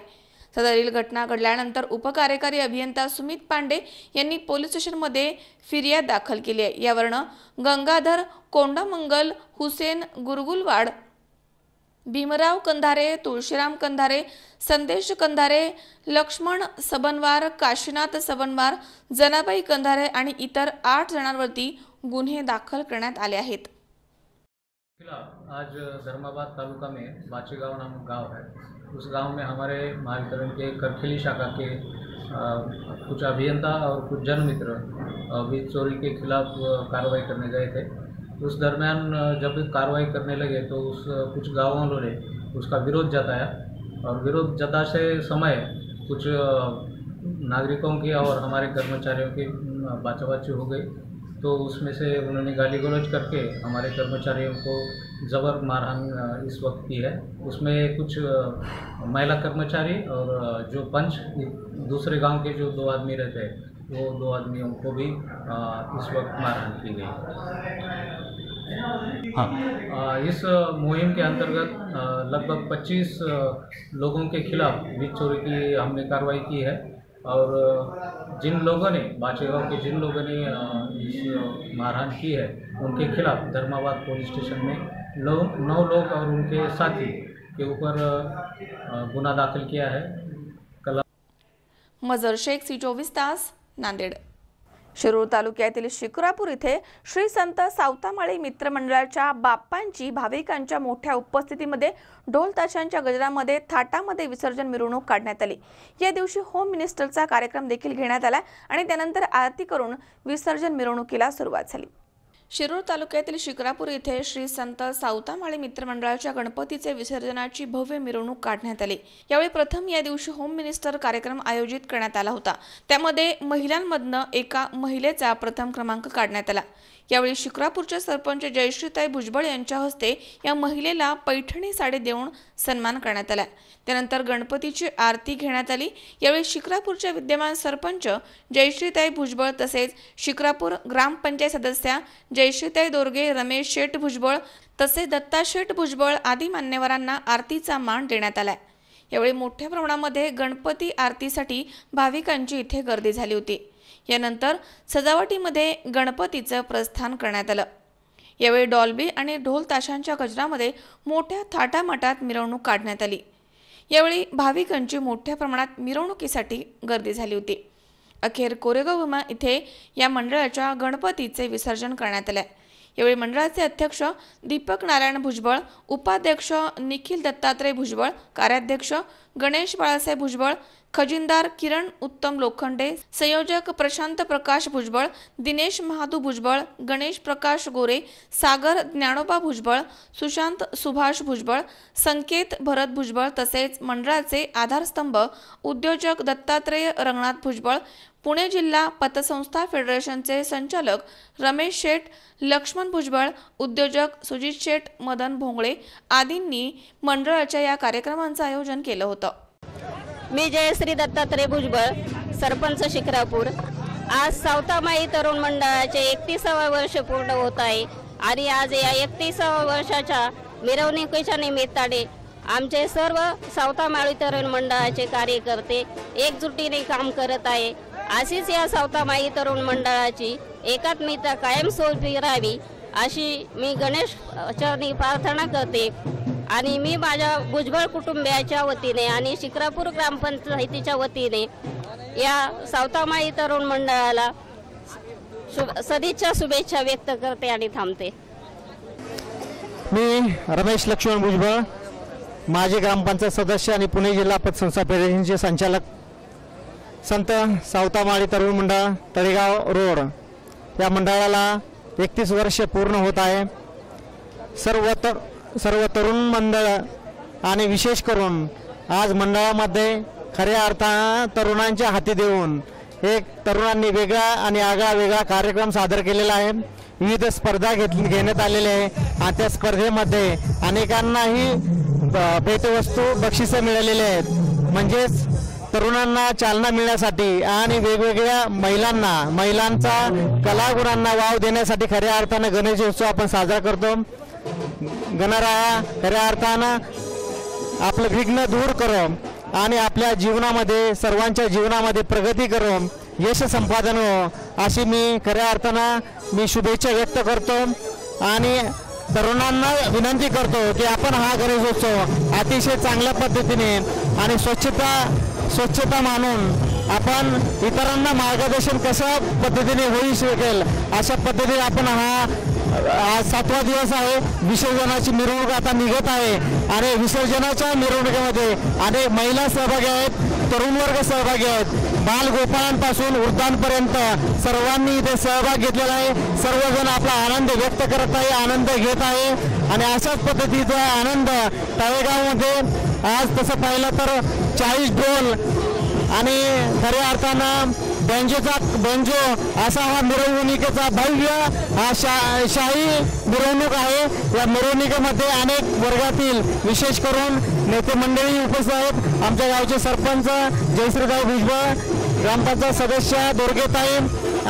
सदरील घटना घडल्यानंतर उपकार्यकारी अभियंता सुमित पांडे यांनी पोलीस स्टेशनमध्ये फिर्याद दाखल केली आहे। यावरनं गंगाधर कोंडामंगल, हुसेन गुरगुलवाड, भीमराव कंधारे, तुळशीराम कंधारे, संदेश कंधारे, लक्ष्मण सबनवार, काशीनाथ सबनवार, जनाबाई कंधारे आणि इतर 8 जणांवरती गुन्हे दाखल करण्यात आले आहेत। आज धर्माबाद तालुका में बाचेगांव नाम गांव है। उस गांव में हमारे महावितरण के करखेली शाखा के कुछ अभियंता और कुछ जनमित्र वीज चोरी के खिलाफ कार्रवाई करने गए थे। उस दरमियान जब कार्रवाई करने लगे तो कुछ गाँव वालों ने उसका विरोध जताया और विरोध जताते समय कुछ नागरिकों की और हमारे कर्मचारियों की बाचाबाची हो गई। तो उसमें से उन्होंने गाली गलौज करके हमारे कर्मचारियों को ज़बर मारहान इस वक्त की है। उसमें कुछ महिला कर्मचारी और जो पंच, दूसरे गांव के जो 2 आदमी रहते हैं वो 2 आदमियों को भी इस वक्त मारहान की गई। हाँ, इस मुहिम के अंतर्गत लगभग 25 लोगों के खिलाफ वीज चोरी की हमने कार्रवाई की है और जिन लोगों ने बाचेगांव के जिन लोगों ने इस मारहान की है उनके खिलाफ धर्माबाद पुलिस स्टेशन में 9 लोग और उनके साथी के ऊपर गुन्हा दाखल किया है। मजर शेख, सी24 तास, नांदेड। शिरूर तालुक्यातील शिक्रापूर इथे श्री संत सावतामाळी मित्रमंडळाच्या बाप्पांची भाविकांच्या मोठ्या उपस्थितीमध्ये ढोल ताशांच्या गजरामध्ये थाटामध्ये विसर्जन मिरवणूक काढण्यात आली। या दिवशी होम मिनिस्टरचा कार्यक्रम देखील घेण्यात आला आणि त्यानंतर आरती करून विसर्जन मिरवणुकीला सुरुवात झाली। शिरूर तालुक्यातील शिक्रापूर इथे श्री संत सावतामाळी मित्रमंडळाच्या गणपतीचे विसर्जनाची भव्य मिरवणूक काढण्यात आली। यावेळी प्रथम या दिवशी होम मिनिस्टर कार्यक्रम आयोजित करण्यात आला होता। त्यामध्ये महिलांमधनं एका महिलेचा प्रथम क्रमांक काढण्यात आला। यावेळी शिक्रापूरचे सरपंच जयश्रीताई भुजबळ यांच्या हस्ते या महिलेला पैठणी साडी देऊन सन्मान करण्यात आला। त्यानंतर गणपतीची आरती घेण्यात आली। यावेळी शिक्रापूरच्या विद्यमान सरपंच जयश्रीताई भुजबळ तसेच शिक्रापूर ग्रामपंचायत सदस्या जयश्रीताई दोरगे, रमेश शेठ भुजबळ तसेच दत्ता शेठ भुजबळ आदी मान्यवरांना आरतीचा मान देण्यात आला। यावेळी मोठ्या प्रमाणामध्ये गणपती आरतीसाठी भाविकांची इथे गर्दी झाली होती। यानंतर सजावटीमध्ये गणपतीचं प्रस्थान करण्यात आलं। यावेळी डॉल्बी आणि ढोल ताशांच्या गजरामध्ये मोठ्या थाटामाटात मिरवणूक काढण्यात आली। यावेळी भाविकांची मोठ्या प्रमाणात मिरवणुकीसाठी गर्दी झाली होती। अखेर कोरेगाव भीमा इथे या मंडळाच्या गणपतीचे विसर्जन करण्यात आले। यावेळी मंडळाचे अध्यक्ष दीपक नारायण भुजबळ, उपाध्यक्ष निखिल दत्तात्रय भुजबळ, कार्याध्यक्ष गणेश बाळासाहेब भुजबळ, खजिनदार किरण उत्तम लोखंडे, संयोजक प्रशांत प्रकाश भुजबळ, दिनेश महादू भुजबळ, गणेश प्रकाश गोरे, सागर ज्ञानोबा भुजबळ, सुशांत सुभाष भुजबळ, संकेत भरत भुजबळ तसेच मंडळाचे आधारस्तंभ उद्योजक दत्तात्रय रंगनाथ भुजबळ, पुणे जिल्हा पतसंस्था फेडरेशनचे संचालक रमेश शेठ, लक्ष्मण भुजबळ, उद्योजक सुजित शेठ, मदन भोंगळे आदींनी मंडळाच्या या कार्यक्रमांचं आयोजन केलं होतं। मी जयश्री दत्तात्रय भुजबळ, सरपंच शिक्रापूर। आज सावतामाळी तरुण मंडळाचे 31वे वर्ष पूर्ण होत आहे आणि आज या 31व्या वर्षाच्या मिरवणुकीच्या निमित्ताने आमचे सर्व सावतामाळी तरुण मंडळाचे कार्यकर्ते एकजुटीने काम करत आहे। अशीच या सावतामाळी तरुण मंडळाची एकात्मता कायमस्वरूपी राहावी अशी मी गणेश चरणी प्रार्थना करते आणि मी माझ्या भुजबळ कुटुंबियाच्या वतीने आणि शिक्रापूर ग्रामपंचायतीच्या वतीने या सावतामाळी तरुण मंडळाला सदिच्छा शुभेच्छा व्यक्त करते आणि थांबते। मी रमेश लक्ष्मण भुजबळ, माजी ग्रामपंचायत सदस्य आणि पुणे जिल्हा पतसंस्था फेडरेशनचे संचालक, संत सावतामाळी तरुण मंडळ तळेगाव रोड या मंडळाला 31 वर्ष पूर्ण होत आहे। सर्व तरुण मंडळ आणि विशेष करून आज मंडळामध्ये खऱ्या अर्थानं तरुणांच्या हाती देऊन एक तरुणांनी वेगळा आणि आगळा वेगळा कार्यक्रम सादर केलेला आहे। विविध स्पर्धा घेण्यात आलेल्या आहे आणि त्या स्पर्धेमध्ये अनेकांनाही भेटवस्तू बक्षिसं मिळालेली आहेत। म्हणजेच तरुणांना चालना मिळण्यासाठी आणि वेगवेगळ्या महिलांचा कलागुणांना वाव देण्यासाठी खऱ्या अर्थानं गणेशोत्सव आपण साजरा करतो। गणराया खऱ्या अर्थानं आपलं विघ्न दूर करो आणि आपल्या जीवनामध्ये सर्वांच्या जीवनामध्ये प्रगती करो, यश संपादन हो अशी मी खऱ्या अर्थानं शुभेच्छा व्यक्त करतो आणि तरुणांना विनंती करतो की आपण हा गणेशोत्सव अतिशय चांगल्या पद्धतीने आणि स्वच्छता मानून आपण इतरांना मार्गदर्शन कशा पद्धतीने होऊ शकेल अशा पद्धतीने आपण आज 7वा दिवस आहे। विसर्जनाची मिरवणूक आता निघत आहे आणि विसर्जनाच्या मिरवणुकीमध्ये अनेक महिला सहभागी आहेत, तरुण वर्ग सहभागी आहेत, बालगोपाळांपासून वृद्धांपर्यंत सर्वांनी इथे सहभाग घेतलेला आहे। सर्वजण आपला आनंद व्यक्त करत आहे, आनंद घेत आहे आणि अशाच पद्धतीचा आनंद तळेगावमध्ये आज तसं पाहिलं तर 40 ढोल आणि खऱ्या अर्थानं बेंजो असा हा मिरवणुकीचा भव्य हा शाही मिरवणूक आहे। या मिरवणुकीमध्ये अनेक वर्गातील विशेष करून नेते मंडळी उपस्थित आहेत। आमच्या गावचे सरपंच जयश्रीताई भुजबळ, ग्रामपंचायत सदस्य दोरगेताई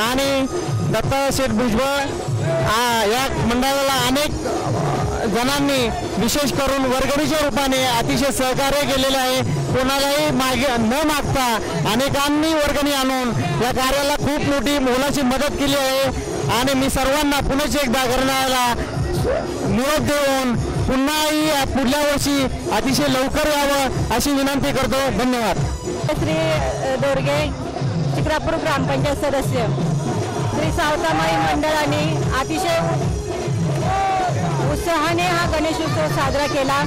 आणि दत्ता शेठ भुजबळ या मंडळाला अनेक जणांनी विशेष करून वर्गणीच्या रूपाने अतिशय सहकार्य केलेले आहे। कोणालाही न मागता अनेकांनी वर्गणी आणून या कार्याला खूप मोठी मोलाची मदत केली आहे आणि मी सर्वांना पुन्हा एकदा गणरायाला निरोप देऊन पुन्हाही पुढल्या वर्षी अतिशय लवकर यावं अशी विनंती करतो। धन्यवाद। श्री दोरगे, शिक्रापूर ग्रामपंचायत सदस्य, श्री सावतामाई मंडळाने अतिशय उत्साहाने हा गणेशोत्सव साजरा केला।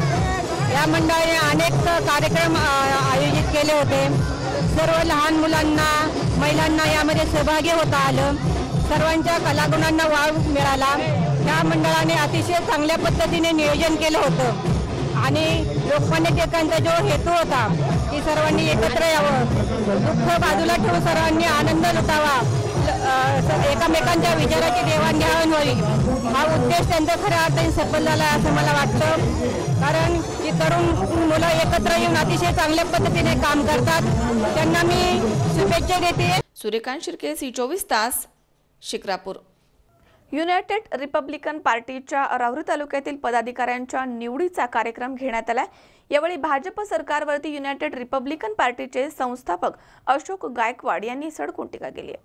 या मंडळाने अनेक कार्यक्रम आयोजित केले होते। सर्व लहान मुलांना, महिलांना यामध्ये सहभागी होता आलं, सर्वांच्या कलागुणांना वाव मिळाला। या मंडळाने अतिशय चांगल्या पद्धतीने नियोजन केलं होतं आणि लोकमान्य टिळकांचा जो हेतू होता की सर्वांनी एकत्र यावं, दुःख बाजूला ठेवून सर्वांनी आनंद लुटावा, एकमेकांच्या विचाराची देवाणघेवाण व्हावी, हा उद्देश त्यांचा खऱ्या अर्थाने सफल झाला असं मला वाटतं। कारण की तरुण मुलं एकत्र येऊन अतिशय चांगल्या पद्धतीने काम करतात, त्यांना मी शुभेच्छा देते। सूर्यकांत शिर्के, C24 तास, शिक्रापूर। युनायटेड रिपब्लिकन पार्टीच्या राहुरी तालुक्यातील पदाधिकाऱ्यांच्या निवडीचा कार्यक्रम घेण्यात आला। यावेळी भाजप सरकारवरती युनायटेड रिपब्लिकन पार्टीचे संस्थापक अशोक गायकवाड यांनी सडकून टीका केली आहे।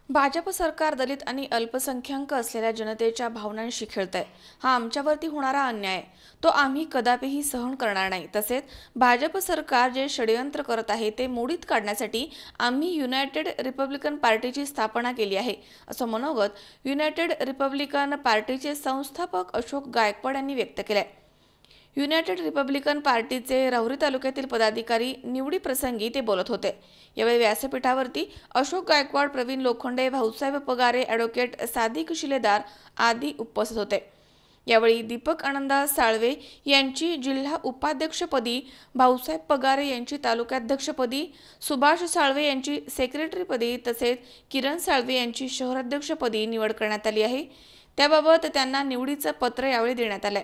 भाजप सरकार दलित आणि अल्पसंख्याक असलेल्या जनतेच्या भावनांशी खेळत आहे। हा आमच्यावरती होणारा अन्याय तो आम्ही कदापिही सहन करणार नाही। तसेच भाजप सरकार जे षडयंत्र करत आहे ते मोडीत काढण्यासाठी आम्ही युनायटेड रिपब्लिकन पार्टीची स्थापना केली आहे, असं मनोगत युनायटेड रिपब्लिकन पार्टीचे संस्थापक अशोक गायकवाड यांनी व्यक्त केले। युनायटेड रिपब्लिकन पार्टीचे राहुरी तालुक्यातील पदाधिकारी निवडी प्रसंगी ते बोलत होते। यावेळी व्यासपीठावरती अशोक गायकवाड, प्रवीण लोखंडे, भाऊसाहेब पगारे, ॲडव्होकेट सादिक शिलेदार आदी उपस्थित होते। यावेळी दीपक आनंदा साळवे यांची जिल्हा उपाध्यक्षपदी, भाऊसाहेब पगारे यांची तालुकाध्यक्षपदी, सुभाष साळवे यांची सेक्रेटरीपदी तसेच किरण साळवे यांची शहराध्यक्षपदी निवड करण्यात आली आहे। त्याबाबत त्यांना निवडीचं पत्र यावेळी देण्यात आले।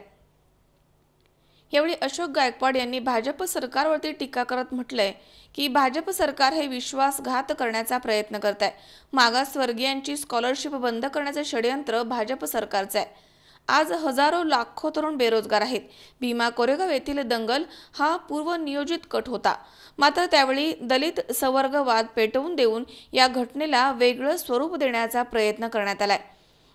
यावेळी अशोक गायकवाड यांनी भाजप सरकारवरती टीका करत म्हटलंय की भाजप सरकार हे विश्वासघात करण्याचा प्रयत्न करत आहे। मागासवर्गीयांची स्कॉलरशिप बंद करण्याचे षडयंत्र भाजप सरकारचं आहे। आज हजारो लाखो तरुण बेरोजगार आहेत। भीमा कोरेगाव येथील दंगल हा पूर्वनियोजित कट होता, मात्र त्यावेळी दलित संवर्गवाद पेटवून देऊन या घटनेला वेगळं स्वरूप देण्याचा प्रयत्न करण्यात आलाय।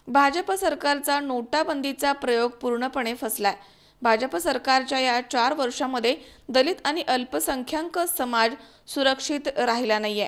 भाजप सरकारचा नोटाबंदीचा प्रयोग पूर्णपणे फसलाय। भाजप सरकारच्या या 4 वर्षांमध्ये दलित आणि अल्पसंख्याक समाज सुरक्षित राहिला नाहीये,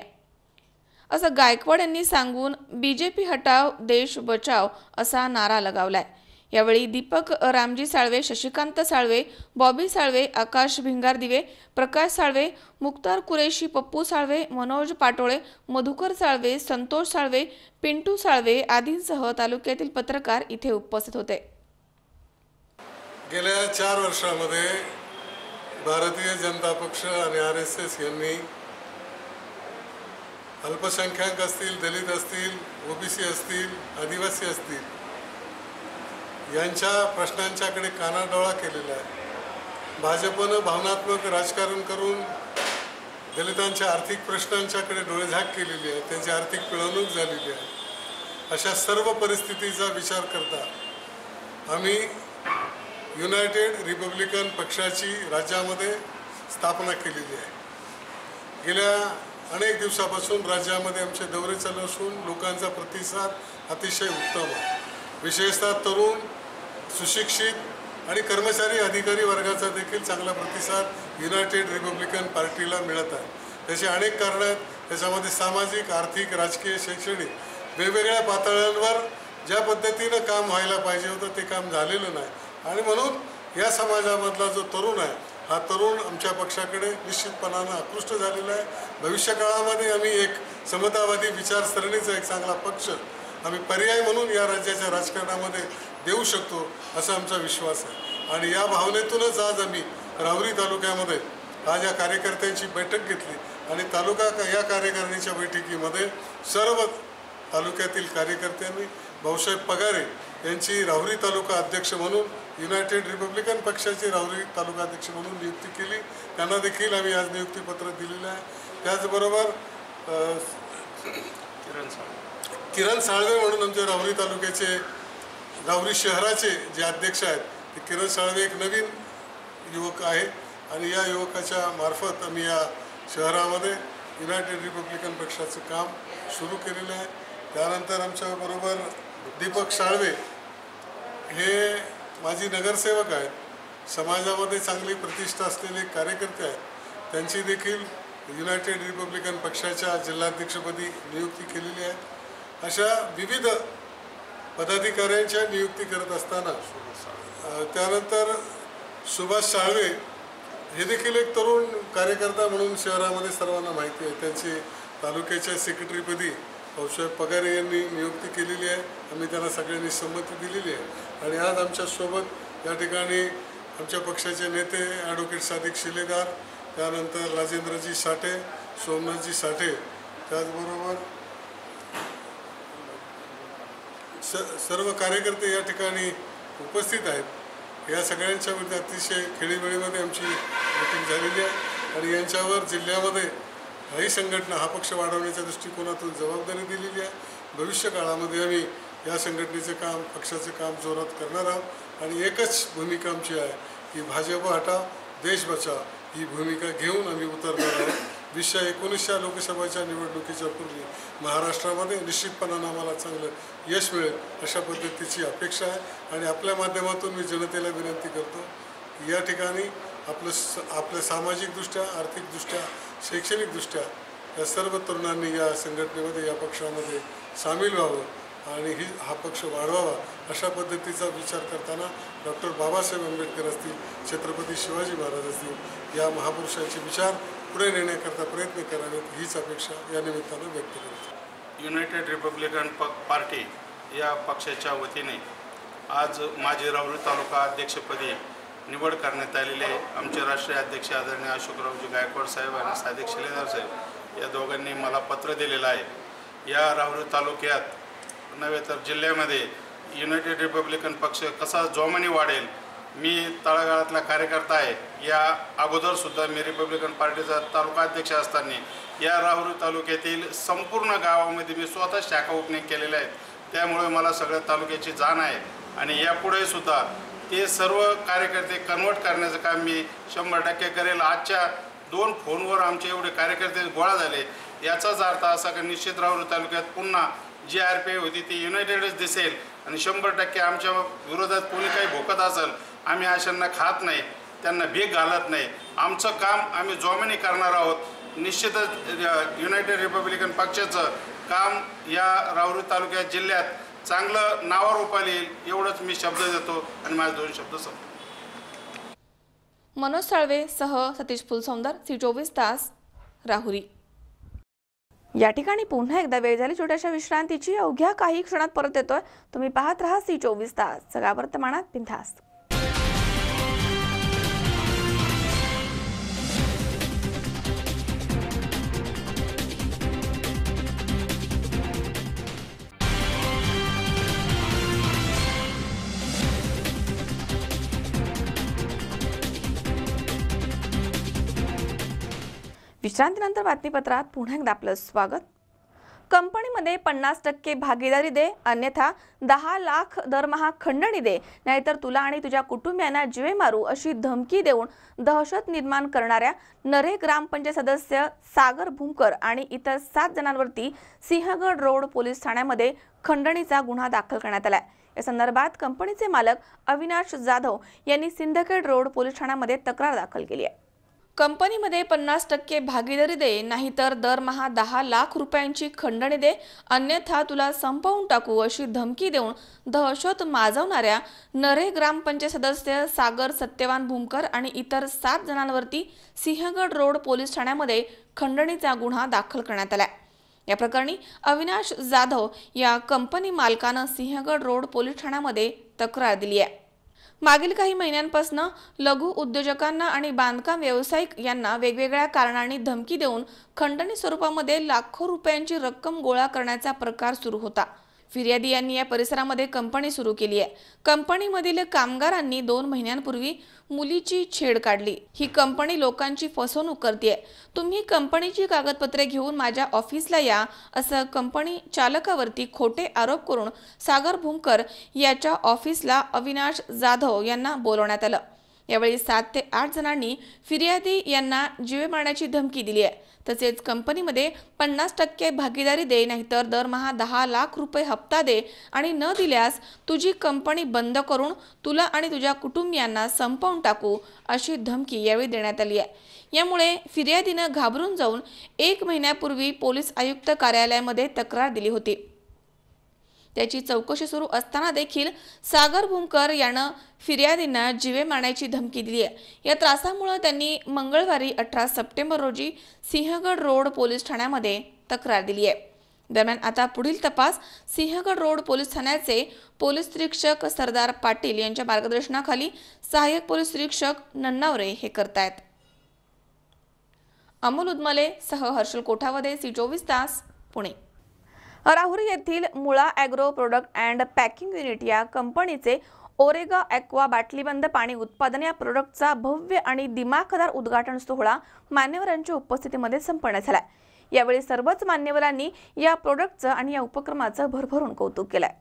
असं गायकवाड यांनी सांगून बीजेपी हटाव देश बचाव असा नारा लगावलाय। यावेळी दीपक रामजी साळवे, शशिकांत साळवे, बॉबी साळवे, आकाश भिंगारदिवे, प्रकाश साळवे, मुक्तार कुरेशी, पप्पू साळवे, मनोज पाटोळे, मधुकर साळवे, संतोष साळवे, पिंटू साळवे आदींसह तालुक्यातील पत्रकार इथे उपस्थित होते। गेल्या 4 वर्षामध्ये भारतीय जनता पक्ष आणि RSS यांनी अल्पसंख्याक असतील, दलित असतील, OBC असतील, आदिवासी असतील यांच्या प्रश्नांच्याकडे कानाडोळा केलेला आहे. भाजपनं भावनात्मक राजकारण करून दलितांच्या आर्थिक प्रश्नांच्याकडे डोळेझाक केलेली आहे, त्यांची आर्थिक पिळवणूक झालेली आहे. अशा सर्व परिस्थितीचा विचार करता आम्ही युनायटेड रिपब्लिकन पक्षाची राज्यामध्ये स्थापना केलेली आहे. गेल्या अनेक दिवसापासून राज्यामध्ये आमचे दौरे चालू असून लोकांचा प्रतिसाद अतिशय उत्तम आहे. विशेषतः तरुण, सुशिक्षित आणि कर्मचारी अधिकारी वर्गाचा देखील चांगला प्रतिसाद युनायटेड रिपब्लिकन पार्टीला मिळत आहे. त्याची अनेक कारणं आहेत. त्याच्यामध्ये सामाजिक, आर्थिक, राजकीय, शैक्षणिक वेगवेगळ्या पातळ्यांवर ज्या पद्धतीनं काम व्हायला पाहिजे होतं ते काम झालेलं नाही. आणि म्हणून या समाजामधला जो तरुण आहे हा तरुण आमच्या पक्षाकडे निश्चितपणानं आकृष्ट झालेला आहे. भविष्य काळामध्ये आम्ही एक समतावादी विचारसरणीचा एक चांगला पक्ष आम्ही पर्याय म्हणून या राज्याच्या राजकारणामध्ये देऊ शकतो असा आमचा विश्वास आहे. आणि या भावनेतूनच आज आम्ही राहुरी तालुक्यामध्ये आज या कार्यकर्त्यांची बैठक घेतली आणि या कार्यकारिणीच्या बैठकीमध्ये सर्व तालुक्यातील कार्यकर्त्यांनी भाऊसाहेब पगारे यांची राहुरी तालुका अध्यक्ष म्हणून युनायटेड रिपब्लिकन पक्षाचे राहुरी तालुका अध्यक्ष म्हणून नियुक्ती केली. त्यांना देखील आम्ही आज नियुक्तीपत्र दिलेलं आहे. त्याचबरोबर किरण साळवे म्हणून आमच्या राहुरी तालुक्याचे राहुरी शहराचे जे अध्यक्ष आहेत ते किरण साळवे एक नवीन युवक आहे आणि या युवकाच्या मार्फत आम्ही या शहरामध्ये युनायटेड रिपब्लिकन पक्षाचं काम सुरू केलेलं आहे. त्यानंतर आमच्याबरोबर दीपक साळवे हे माजी नगरसेवक आहेत, समाजामध्ये चांगली प्रतिष्ठा असलेले कार्यकर्ते आहेत. त्यांची देखील युनायटेड रिपब्लिकन पक्षाच्या जिल्हाध्यक्षपदी नियुक्ती केलेली आहे. अशा विविध पदाधिकाऱ्यांच्या नियुक्ती करत असताना त्यानंतर सुभाष साळवे हे देखील एक तरुण कार्यकर्ता म्हणून शहरामध्ये सर्वांना माहिती आहे. त्यांची तालुक्याच्या सेक्रेटरीपदी भाऊसाहेब पगारे यांनी नियुक्ती केलेली आहे. आम्ही त्यांना सगळ्यांनी संमती दिलेली आहे. आणि आज आमच्यासोबत या ठिकाणी आमच्या पक्षाचे नेते ॲडव्होकेट सादिक शिलेदार, त्यानंतर राजेंद्रजी साठे, सोमनाथजी साठे, त्याचबरोबर सर्व कार्यकर्ते या ठिकाणी उपस्थित आहेत. या सगळ्यांच्या विरुद्ध अतिशय खेळीमेळीमध्ये आमची मीटिंग झालेली आहे आणि यांच्यावर जिल्ह्यामध्ये ही संघटना हा पक्ष वाढवण्याच्या दृष्टिकोनातून जबाबदारी दिलेली आहे. भविष्य काळामध्ये आम्ही या संघटनेचं काम, पक्षाचं काम जोरात करणार आहोत आणि एकच भूमिका आमची आहे की भाजप हटाव, देश बचाव ही भूमिका घेऊन आम्ही उतरणार आहोत. 2019च्या लोकसभेच्या निवडणुकीच्या पूर्वी महाराष्ट्रामध्ये निश्चितपणानं आम्हाला चांगलं यश मिळेल अशा पद्धतीची अपेक्षा आहे. आणि आपल्या माध्यमातून मी जनतेला विनंती करतो की या ठिकाणी आपलं सामाजिकदृष्ट्या, आर्थिकदृष्ट्या, शैक्षणिकदृष्ट्या या सर्व तरुणांनी या संघटनेमध्ये, या पक्षामध्ये सामील व्हावं आणि हा पक्ष वाढवावा अशा पद्धतीचा विचार करताना डॉक्टर बाबासाहेब आंबेडकर असतील, छत्रपती शिवाजी महाराज असतील या महापुरुषांचे विचार पुढे नेण्याकरता प्रयत्न करावेत हीच अपेक्षा या निमित्तानं व्यक्त करतो. युनायटेड रिपब्लिकन पार्टी या पक्षाच्या वतीने आज माझे राहुरी तालुका अध्यक्षपदी निवड करण्यात आलेली आहे. आमचे राष्ट्रीय अध्यक्ष आदरणीय अशोकरावजी गायकवाड साहेब आणि सादिक शिलेदार साहेब या दोघांनी मला पत्र दिलेलं आहे. या राहुरी तालुक्यात नव्हे तर जिल्ह्यामध्ये युनायटेड रिपब्लिकन पक्ष कसा जोमाने वाढेल. मी तळागाळातला कार्यकर्ता आहे. या अगोदरसुद्धा मी रिपब्लिकन पार्टीचा तालुका अध्यक्ष असताना या राहुरी तालुक्यातील संपूर्ण गावामध्ये मी स्वतः शाखा ओपनिंग केलेल्या आहेत. त्यामुळे मला सगळ्या तालुक्याची जाण आहे आणि यापुढे सुद्धा ते सर्व कार्यकर्ते कन्वर्ट करण्याचं काम मी 100% करेल. आजच्या 2 फोनवर आमचे एवढे कार्यकर्ते गोळा झाले याचाच अर्थ असा की निश्चित राहुरी तालुक्यात पुन्हा जी RPI होती ती युनायटेडच दिसेल आणि 100% आमच्या विरोधात कोणी काही भोकत असेल आम्ही अशांना खात नाही, त्यांना भीक घालत नाही. आमचं काम आम्ही जोमाने करणार आहोत. निश्चितच युनायटेड रिपब्लिकन पक्षाचं काम या राहुरी तालुक्यात, जिल्ह्यात चांगलं नावावर उपाल येईल एवढंच मी शब्द देतो आणि माझे 2 शब्द संपतो. मनोज साळवे सह सतीश फुलसौंदर, C24 तास, राहुरी. या ठिकाणी पुन्हा एकदा वेळ झाली छोट्याशा विश्रांतीची. अवघ्या काही क्षणात परत येतोय. तुम्ही पाहत राहा C24 तास, सगळ्या वर्तमानात बिनधास्त. विश्रांतीनंतर बातमीपत्रात पुन्हा एकदा आपलं स्वागत। कंपनीमध्ये 50% भागीदारी दे, अन्यथा 10 लाख दरमहा खंडणी दे, नाहीतर तुला आणि तुझ्या कुटुंबियांना जीवे मारू अशी धमकी देऊन दहशत निर्माण करणाऱ्या नरे ग्रामपंचायत सदस्य सागर भूमकर आणि इतर 7 जणांवरती सिंहगड रोड पोलीस ठाण्यामध्ये खंडणीचा गुन्हा दाखल करण्यात आलाय। या संदर्भात कंपनीचे मालक अविनाश जाधव यांनी सिंदखेड रोड पोलीस ठाण्यामध्ये तक्रार दाखल केली आहे। कंपनीमध्ये 50% भागीदारी दे, नाहीतर दरमहा 10 लाख रुपयांची खंडणी दे, अन्यथा तुला संपवून टाकू अशी धमकी देऊन दहशत माजवणाऱ्या नरे ग्रामपंचायत सदस्य सागर सत्यवान भूमकर आणि इतर 7 जणांवरती सिंहगड रोड पोलीस ठाण्यामध्ये खंडणीचा गुन्हा दाखल करण्यात आलाय। या प्रकरणी अविनाश जाधव या कंपनी मालकानं सिंहगड रोड पोलीस ठाण्यामध्ये तक्रार दिली आहे। मागील काही महिन्यांपासून लघु उद्योजकांना आणि बांधकाम व्यावसायिक यांना वेगवेगळ्या कारणांनी धमकी देऊन खंडणी स्वरूपामध्ये लाखो रुपयांची रक्कम गोळा करण्याचा प्रकार सुरू होता। फिर्यादी यांनी या परिसरामध्ये कंपनी सुरू केली आहे। कंपनीमधील कामगारांनी 2 महिन्यांपूर्वी मुलीची छेड काढली। ही कंपनी लोकांची फसवणूक करते। तुम्ही कंपनीची कागदपत्रे घेऊन माझ्या ऑफिसला या असं कंपनी चालकावरती खोटे आरोप करून सागर भूमकर याच्या ऑफिसला अविनाश जाधव यांना बोलवण्यात आलं। यावेळी 7 ते 8 जणांनी फिर्यादी यांना जीवे मारण्याची धमकी दिली आहे। तसेच कंपनीमध्ये 50% भागीदारी दे, नाहीतर दरमहा 10 लाख रुपये हप्ता दे आणि न दिल्यास तुझी कंपनी बंद करून तुला आणि तुझ्या कुटुंबियांना संपवून टाकू अशी धमकी यावेळी देण्यात आली आहे। यामुळे फिर्यादीनं घाबरून जाऊन 1 महिन्यापूर्वी पोलीस आयुक्त कार्यालयामध्ये तक्रार दिली होती। त्याची चौकशी सुरू असताना देखील सागर भूमकर यानं फिर्यादींना जीवे मारण्याची धमकी दिली आहे। या त्रासामुळे त्यांनी मंगळवारी 18 सप्टेंबर रोजी सिंहगड रोड पोलीस ठाण्यामध्ये तक्रार दिली आहे। दरम्यान आता पुढील तपास सिंहगड रोड पोलीस ठाण्याचे पोलीस निरीक्षक सरदार पाटील यांच्या मार्गदर्शनाखाली सहाय्यक पोलीस निरीक्षक नन्नावरे हे करतायत। अमोल उदमले सह हर्षल कोठावदे, C24 तास, पुणे। राहुरी येथील Mula agro product and packing unit या कंपनीचे ओरेगा ॲक्वा बाटलीबंद पाणी उत्पादन या प्रोडक्टचा भव्य आणि दिमाखदार उद्घाटन सोहळा मान्यवरांच्या उपस्थितीमध्ये संपन्न झाला। यावेळी सर्वच मान्यवरांनी या प्रोडक्टचं आणि या उपक्रमाचं भरभरून कौतुक केलंय।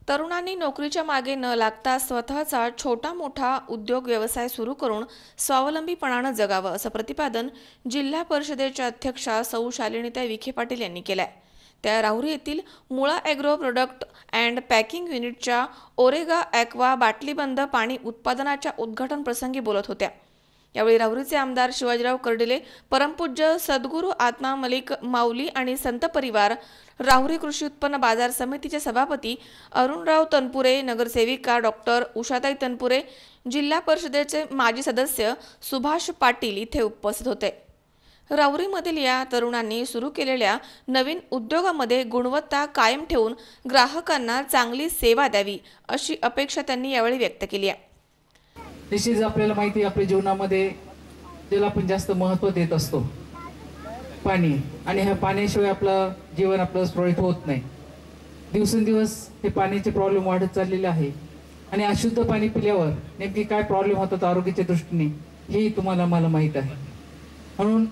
तरुणांनी नोकरीच्या मागे न लागता स्वतःचा छोटा मोठा उद्योग व्यवसाय सुरू करून स्वावलंबीपणानं जगावं असं प्रतिपादन जिल्हा परिषदेच्या अध्यक्षा सौ शालिनीताई विखे पाटील यांनी केलंय। त्या राहुरी येथील Mula agro product and packing युनिटच्या ओरेगा ॲक्वा बाटलीबंद पाणी उत्पादनाच्या उद्घाटन प्रसंगी बोलत होत्या। यावेळी राहुरीचे आमदार शिवाजीराव कर्डिले, परमपूज्य सद्गुरू आत्मा मलिक माऊली आणि संत परिवार, राहुरी कृषी उत्पन्न बाजार समितीचे सभापती अरुणराव तनपुरे, नगरसेविका डॉक्टर उषाताई तनपुरे, जिल्हा परिषदेचे माजी सदस्य सुभाष पाटील इथे उपस्थित होते। राहुरीमधील या तरुणांनी सुरू केलेल्या नवीन उद्योगामध्ये गुणवत्ता कायम ठेवून ग्राहकांना चांगली सेवा द्यावी अशी अपेक्षा त्यांनी यावेळी व्यक्त केली आहे। निश्चित आपल्याला माहिती आहे, आपल्या जीवनामध्ये ज्याला आपण जास्त महत्त्व देत असतो पाणी, आणि ह्या पाण्याशिवाय आपलं जीवन आपलं सुरळीत होत नाही। दिवसेंदिवस हे पाण्याचे प्रॉब्लेम वाढत चाललेले आहे आणि अशुद्ध पाणी पिल्यावर नेमकी काय प्रॉब्लेम होतात आरोग्याच्या दृष्टीने हे तुम्हाला मला माहीत आहे। म्हणून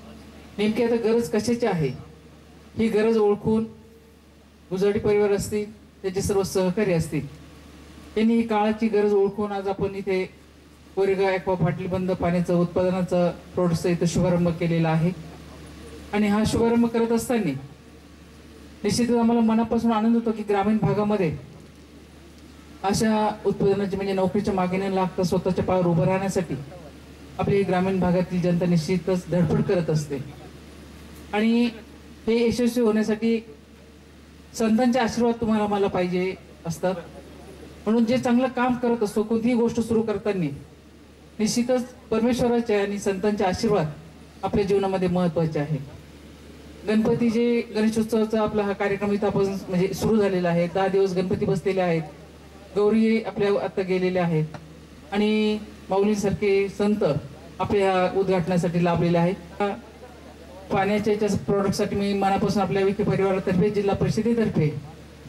नेमकी आता गरज कशाची आहे ही गरज ओळखून गुजराटी परिवार असतील, त्याचे सर्व सहकारी असतील, त्यांनी ही काळाची गरज ओळखून आज आपण इथे ओरेगा ॲक्वा बाटलीबंद पाण्याचं उत्पादनाचा प्रोडक्टचा इथं शुभारंभ केलेला आहे। आणि हा शुभारंभ करत असताना निश्चितच आम्हाला मनापासून आनंद होतो की ग्रामीण भागामध्ये अशा उत्पादनाची म्हणजे नोकरीच्या मागे न लागता स्वतःच्या पायावर उभं राहण्यासाठी आपली ग्रामीण भागातील जनता निश्चितच धडपड करत असते। आणि हे यशस्वी होण्यासाठी संतांचे आशीर्वाद तुम्हाला मला पाहिजे असतात। म्हणून जे चांगलं काम करत असतो, कोणतीही गोष्ट सुरू करताना निश्चितच परमेश्वराचे आणि संतांचे आशीर्वाद आपल्या जीवनामध्ये महत्त्वाचे आहे। गणपतीचे गणेशोत्सवाचा आपला हा कार्यक्रम इथं आपण म्हणजे सुरू झालेला आहे। 10 दिवस गणपती बसलेले आहेत, गौरी आपल्या आता गेलेल्या आहेत आणि माऊलींसारखे संत आपल्या उद्घाटनासाठी लाभलेले आहेत। पाण्याच्या प्रोडक्टसाठी मी मनापासून आपल्या विखे परिवारातर्फे, जिल्हा परिषदेतर्फे,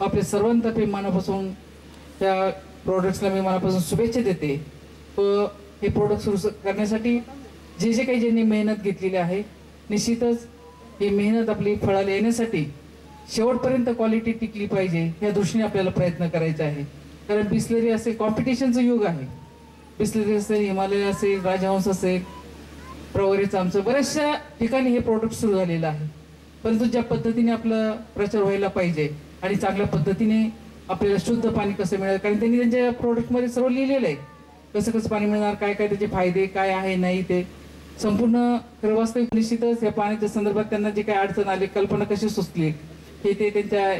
आपल्या सर्वांतर्फे मनापासून त्या प्रोडक्ट्सला मी मनापासून शुभेच्छा देते। व हे प्रोडक्ट सुरू करण्यासाठी जे काही ज्यांनी मेहनत घेतलेली आहे निश्चितच ही मेहनत आपली फळाला येण्यासाठी शेवटपर्यंत क्वालिटी टिकली पाहिजे या दृष्टीने आपल्याला प्रयत्न करायचा आहे. कारण बिस्लरी असे कॉम्पिटिशनचं युग आहे. बिस्लरी असेल, हिमालय असेल, राजहंस असेल, प्रवरीचं आमचं बऱ्याचशा ठिकाणी हे प्रोडक्ट सुरू झालेलं आहे. परंतु ज्या पद्धतीने आपला प्रचार व्हायला पाहिजे आणि चांगल्या पद्धतीने आपल्याला शुद्ध पाणी कसं मिळेल, कारण त्यांनी त्यांच्या प्रोडक्टमध्ये सर्व लिहिलेलं आहे कसं कसं पाणी मिळणार, काय काय त्याचे फायदे काय आहे नाही ते संपूर्ण. खरं वास्तविक निश्चितच या पाण्याच्या संदर्भात त्यांना जे काही अडचण आली, कल्पना कशी सुचली हे ते त्यांच्या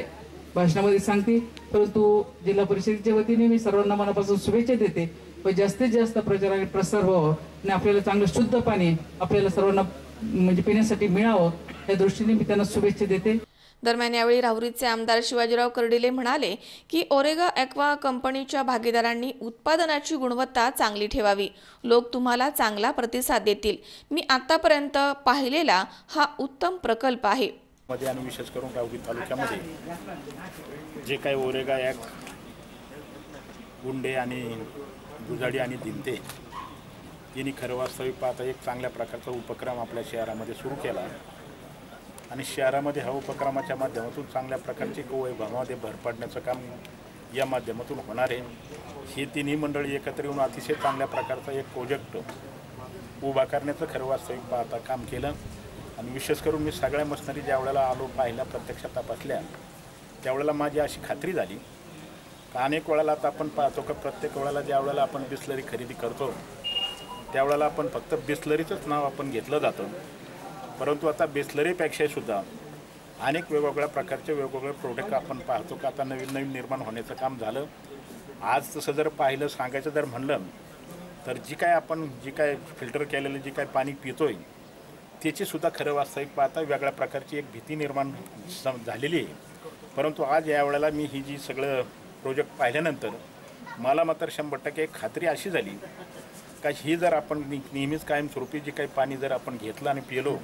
भाषणामध्ये सांगते. परंतु जिल्हा परिषदेच्या वतीने मी सर्वांना मनापासून शुभेच्छा देते व जास्तीत जास्त प्रचार आणि प्रसार व्हावं आणि आपल्याला चांगलं शुद्ध पाणी आपल्याला सर्वांना म्हणजे पिण्यासाठी मिळावं या दृष्टीने मी त्यांना शुभेच्छा देते. दरम्यान यावेळी राहुरीचे आमदार शिवाजीराव कर्डिले म्हणाले की ओरेगा ॲक्वा कंपनीच्या भागीदारांनी उत्पादनाची गुणवत्ता चांगली ठेवावी. लोक तुम्हाला चांगला प्रतिसाद देतील. मी आतापर्यंत पाहिलेला हा उत्तम प्रकल्प आहे. मध्ये आणि विशेष करून राहुरी तालुक्यामध्ये जे काही ओरेगा ॲक्ट, गुंडे आणि गुजाडी आणि दिमते यांनी खरं वास्तविक पाहता एक चांगल्या प्रकारचा उपक्रम आपल्या शहरामध्ये सुरू केला आणि शहरामध्ये हा उपक्रमाच्या माध्यमातून चांगल्या प्रकारचे वैभवामध्ये भर पाडण्याचं काम या माध्यमातून होणार आहे. ही तिन्ही मंडळी एकत्र येऊन अतिशय चांगल्या प्रकारचा एक प्रोजेक्ट उभा करण्याचं खरं वास्तविक पाहता काम केलं. आणि विशेष करून मी सगळ्या मशिनरी ज्या वेळेला आलो, पाहिल्या, प्रत्यक्ष तपासल्या, त्यावेळेला माझी अशी खात्री झाली का अनेक वेळेला आता आपण पाहतो का प्रत्येक वेळेला ज्या वेळेला आपण बिस्लरी खरेदी करतो त्यावेळेला आपण फक्त बिस्लरीचंच नाव आपण घेतलं जातं. परंतु आता बिस्लरीपेक्षा सुद्धा अनेक वेगवेगळ्या प्रकारचे वेगवेगळे प्रोडक्ट आपण पाहतो का आता नवीन नवीन निर्माण होण्याचं काम झालं. आज तसं जर पाहिलं, सांगायचं जर म्हणलं तर जी काय फिल्टर केलेलं जी काय पाणी पितोय त्याचीसुद्धा खरं वास्तविक पाहता वेगळ्या प्रकारची एक भीती निर्माण झालेली आहे. परंतु आज यावेळेला मी ही जी सगळं प्रोजेक्ट पाहिल्यानंतर मला मात्र 100% एक खात्री अशी झाली का ही जर आपण नेहमीच कायमस्वरूपी जे काही पाणी जर आपण घेतलं आणि पिलो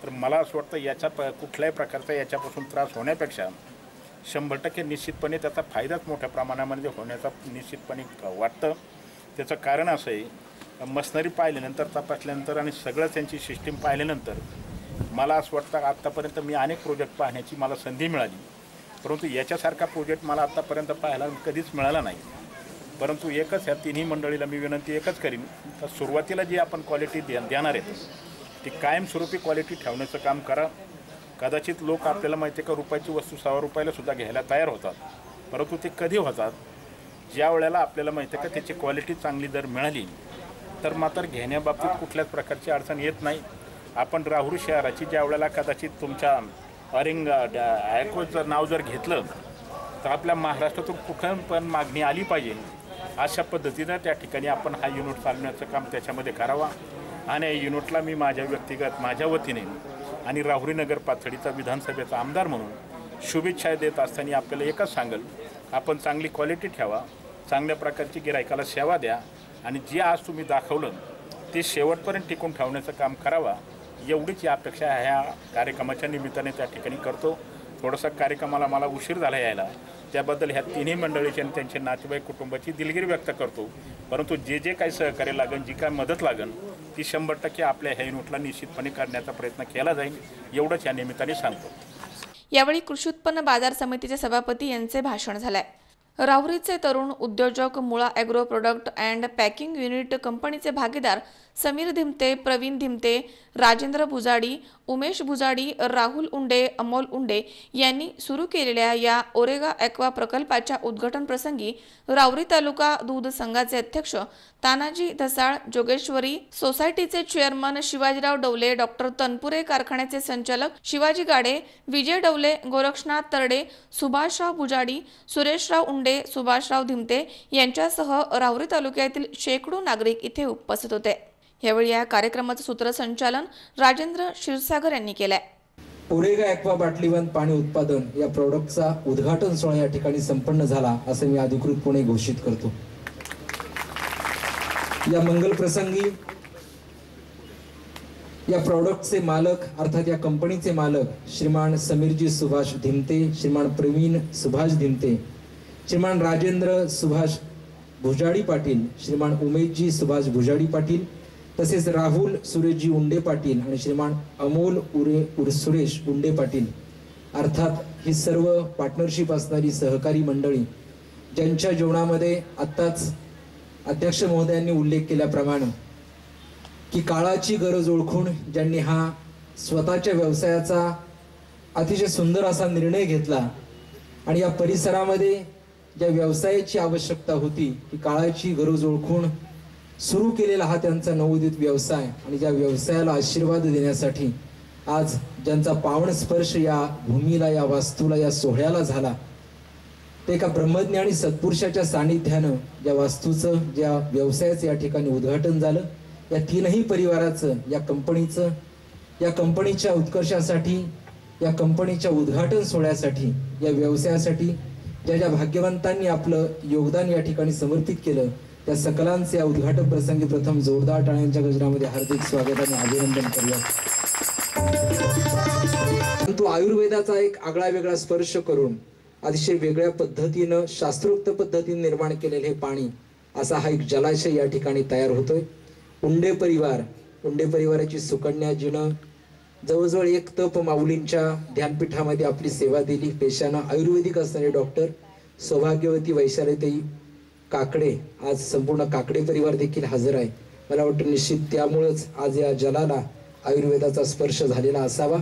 तर मला असं वाटतं याच्या कुठल्याही प्रकारचा याच्यापासून त्रास होण्यापेक्षा 100% निश्चितपणे त्याचा फायदाच मोठ्या प्रमाणामध्ये होण्याचा निश्चितपणे वाटतं. त्याचं कारण असं आहे, मशिनरी पाहिल्यानंतर, तपासल्यानंतर आणि सगळं त्यांची सिस्टीम पाहिल्यानंतर मला असं वाटतं आत्तापर्यंत मी अनेक प्रोजेक्ट पाहण्याची मला संधी मिळाली, परंतु याच्यासारखा प्रोजेक्ट मला आत्तापर्यंत पाहायला कधीच मिळाला नाही. परंतु एकच ह्या तिन्ही मंडळीला मी विनंती एकच करीन तर सुरुवातीला जी आपण क्वालिटी देणार आहेत ती कायमस्वरूपी क्वालिटी ठेवण्याचं काम करा. कदाचित लोक आपल्याला माहिती आहे का रुपयाची वस्तू 6 रुपयाला सुद्धा घ्यायला तयार होतात, परंतु ते कधी होतात ज्या वेळेला आपल्याला माहिती आहे का त्याची क्वालिटी चांगली जर मिळाली तर मात्र घेण्याबाबतीत कुठल्याच प्रकारची अडचण येत नाही. आपण राहुरी शहराची ज्या वेळेला कदाचित तुमच्या ॲक्वा जर नाव जर घेतलं तर आपल्या महाराष्ट्रातून कुठं पण मागणी आली पाहिजे अशा पद्धतीनं त्या ठिकाणी आपण हा युनिट चालवण्याचं काम त्याच्यामध्ये करावा. आणि या युनिटला मी माझ्या व्यक्तिगत माझ्या वतीने आणि राहुरी नगर पाथडीचा विधानसभेचा आमदार म्हणून शुभेच्छा देत असताना आपल्याला एकच सांगेल, आपण चांगली क्वालिटी ठेवा, चांगल्या प्रकारची गिरायकाला सेवा द्या आणि जे आज तुम्ही दाखवलं ते शेवटपर्यंत टिकून ठेवण्याचं काम करावा. एवढीच ही अपेक्षा ह्या कार्यक्रमाच्या निमित्ताने त्या ठिकाणी करतो. थोडासा कार्यक्रमाला मला उशीर झाला यायला, त्याबद्दल ह्या तिन्ही मंडळीची आणि त्यांचे नातेवाईक कुटुंबाची दिलगिरी व्यक्त करतो. परंतु जे काही सहकार्य लागेल, जी काय मदत लागेल ती 100% आपल्या ह्या युनिटला निश्चितपणे करण्याचा प्रयत्न केला जाईल, एवढंच या निमित्ताने सांगतो. यावेळी कृषी उत्पन्न बाजार समितीचे सभापती यांचे भाषण झाले. राहुरीचे तरुण उद्योजक Mula agro product and packing unit कंपनीचे भागीदार समीर धिमते, प्रवीण धिमते, राजेंद्र भुजाडी, उमेश भुजाडी, राहुल उंडे, अमोल उंडे यांनी सुरू केलेल्या या ओरेगा ॲक्वा प्रकल्पाच्या उद्घाटन प्रसंगी राहुरी तालुका दूध संघाचे अध्यक्ष तानाजी धसाळ, जोगेश्वरी सोसायटीचे चेअरमन शिवाजीराव डवले, डॉक्टर तनपुरे कारखान्याचे संचालक शिवाजी गाडे, विजय डवले, गोरक्षनाथ तरडे, सुभाषराव भुजाडी, सुरेशराव उंडे, सुभाषराव धिमते यांच्यासह राहुरी तालुक्यातील शेकडो नागरिक इथे उपस्थित होते. यावेळी या कार्यक्रमाचं सूत्रसंचालन राजेंद्र क्षीरसागर यांनी केलंय. ओरेगा ॲक्वा बाटलीबंद पाणी उत्पादन या प्रोडक्टचा उद्घाटन सोहळा या ठिकाणी संपन्न झाला असं मी अधिकृतपणे घोषित करतो. या मंगल प्रसंगी या प्रोडक्टचे मालक अर्थात या कंपनीचे मालक श्रीमान समीरजी सुभाष धिमते, श्रीमान प्रवीण सुभाष धिमते, श्रीमान राजेंद्र सुभाष भुजाडी पाटील, श्रीमान उमेशजी सुभाष भुजाडी पाटील तसेच राहुल सुरेशजी उंडे पाटील आणि श्रीमान अमोल सुरेश उंडे पाटील, अर्थात ही सर्व पार्टनरशिप असणारी सहकारी मंडळी ज्यांच्या जीवनामध्ये आत्ताच अध्यक्ष महोदयांनी उल्लेख केल्याप्रमाणे की काळाची गरज ओळखून ज्यांनी हा स्वतःच्या व्यवसायाचा अतिशय सुंदर असा निर्णय घेतला आणि या परिसरामध्ये ज्या व्यवसायाची आवश्यकता होती ती काळाची गरज ओळखून सुरू केलेला हा त्यांचा नवोदित व्यवसाय आणि ज्या व्यवसायाला आशीर्वाद देण्यासाठी आज ज्यांचा पावन स्पर्श या भूमीला, या वास्तूला, या सोहळ्याला झाला ते एका ब्रह्मज्ञ आणि सत्पुरुषाच्या सानिध्यानं ज्या वास्तूचं, ज्या व्यवसायाचं या ठिकाणी उद्घाटन झालं, या तीनही परिवाराचं, या कंपनीचं, या कंपनीच्या उत्कर्षासाठी, या कंपनीच्या उद्घाटन सोहळ्यासाठी, या व्यवसायासाठी ज्या भाग्यवंतांनी आपलं योगदान या ठिकाणी समर्पित केलं त्या सकलांचे या उद्घाटन प्रसंगी प्रथम जोरदार टाळ्यांच्या गजरामध्ये हार्दिक स्वागत आणि अभिनंदन करूया. परंतु आयुर्वेदाचा एक आगळा वेगळा स्पर्श करून अतिशय वेगळ्या पद्धतीनं, शास्त्रोक्त पद्धतीने निर्माण केलेले हे पाणी, असा हा एक जलाशय या ठिकाणी तयार होतोय. उंडे परिवाराची सुकन्या जिनं जवळजवळ एक तप माऊलींच्या ध्यानपीठामध्ये आपली सेवा दिली. पेशानं आयुर्वेदिक असणारे डॉक्टर सौभाग्यवती वैशालीताई काकडे, आज संपूर्ण काकडे परिवार देखील हजर आहे. मला वाटतं निश्चित त्यामुळेच आज या जलाला आयुर्वेदाचा स्पर्श झालेला असावा.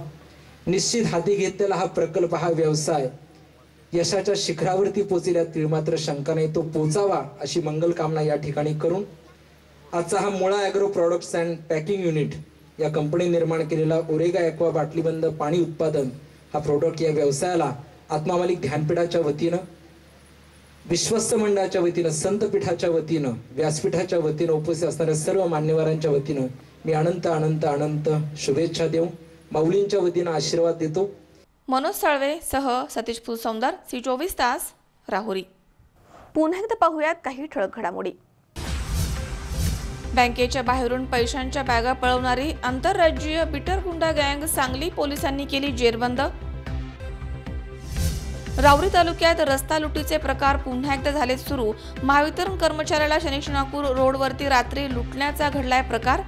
निश्चित हाती घेतलेला हा प्रकल्प, हा व्यवसाय यशाच्या शिखरावरती पोचेल यात तीळमात्र शंका नाही. तो पोचावा अशी मंगल कामना या ठिकाणी करून आजचा हा Mula agro products and packing unit या कंपनी निर्माण केलेला ओरेगा ॲक्वा बाटलीबंद पाणी उत्पादन हा प्रोडक्ट या व्यवसायाला आत्मा मालिक ध्यानपीठाच्या वतीनं, विश्वस्त मंडळाच्या वतीनं, संतपीठाच्या वतीनं, व्यासपीठाच्या वतीनं, उपस्थित असणाऱ्या सर्व मान्यवरांच्या वतीनं मी अनंत अनंत अनंत शुभेच्छा देऊ, माऊलींच्या वतीनं आशीर्वाद देतो. मनोज साळवे सह सतीश फुलसौंदर, C24 तास, राहुरी. पुन्हा एकदा पाहूयात काही ठळक घडामोडी. बँकेच्या बाहेरून पैशांच्या बॅगा पळवणारी आंतरराज्यीय बिटरगुंडा गँग सांगली पोलिसांनी केली जेरबंद. राहुरी तालुक्यात रस्ता लुटीचे प्रकार पुन्हा एकदा झाले सुरू. महावितरण कर्मचाऱ्याला शनी-शिंगणापूर रोडवरती रात्री लुटण्याचा घडलाय प्रकार.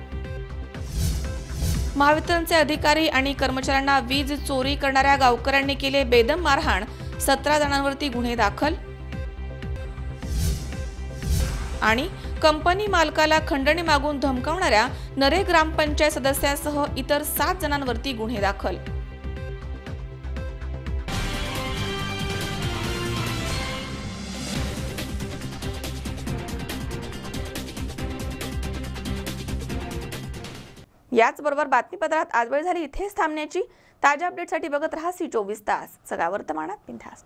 महावितरणचे अधिकारी आणि कर्मचाऱ्यांना वीज चोरी करणाऱ्या गावकऱ्यांनी केले बेदम मारहाण. 17 जणांवरती गुन्हे दाखल. आणि कंपनी मालकाला खंडणी मागून धमकावणाऱ्या नरे ग्रामपंचायत सदस्यासह इतर 7 जणांवरती गुन्हे दाखल. याचबरोबर बातमीपत्रात आज वेळ झाली इथेच थांबण्याची. ताज्या अपडेटसाठी बघत रहा C24 तास, सगळ्या वर्तमानात बिनधास्त.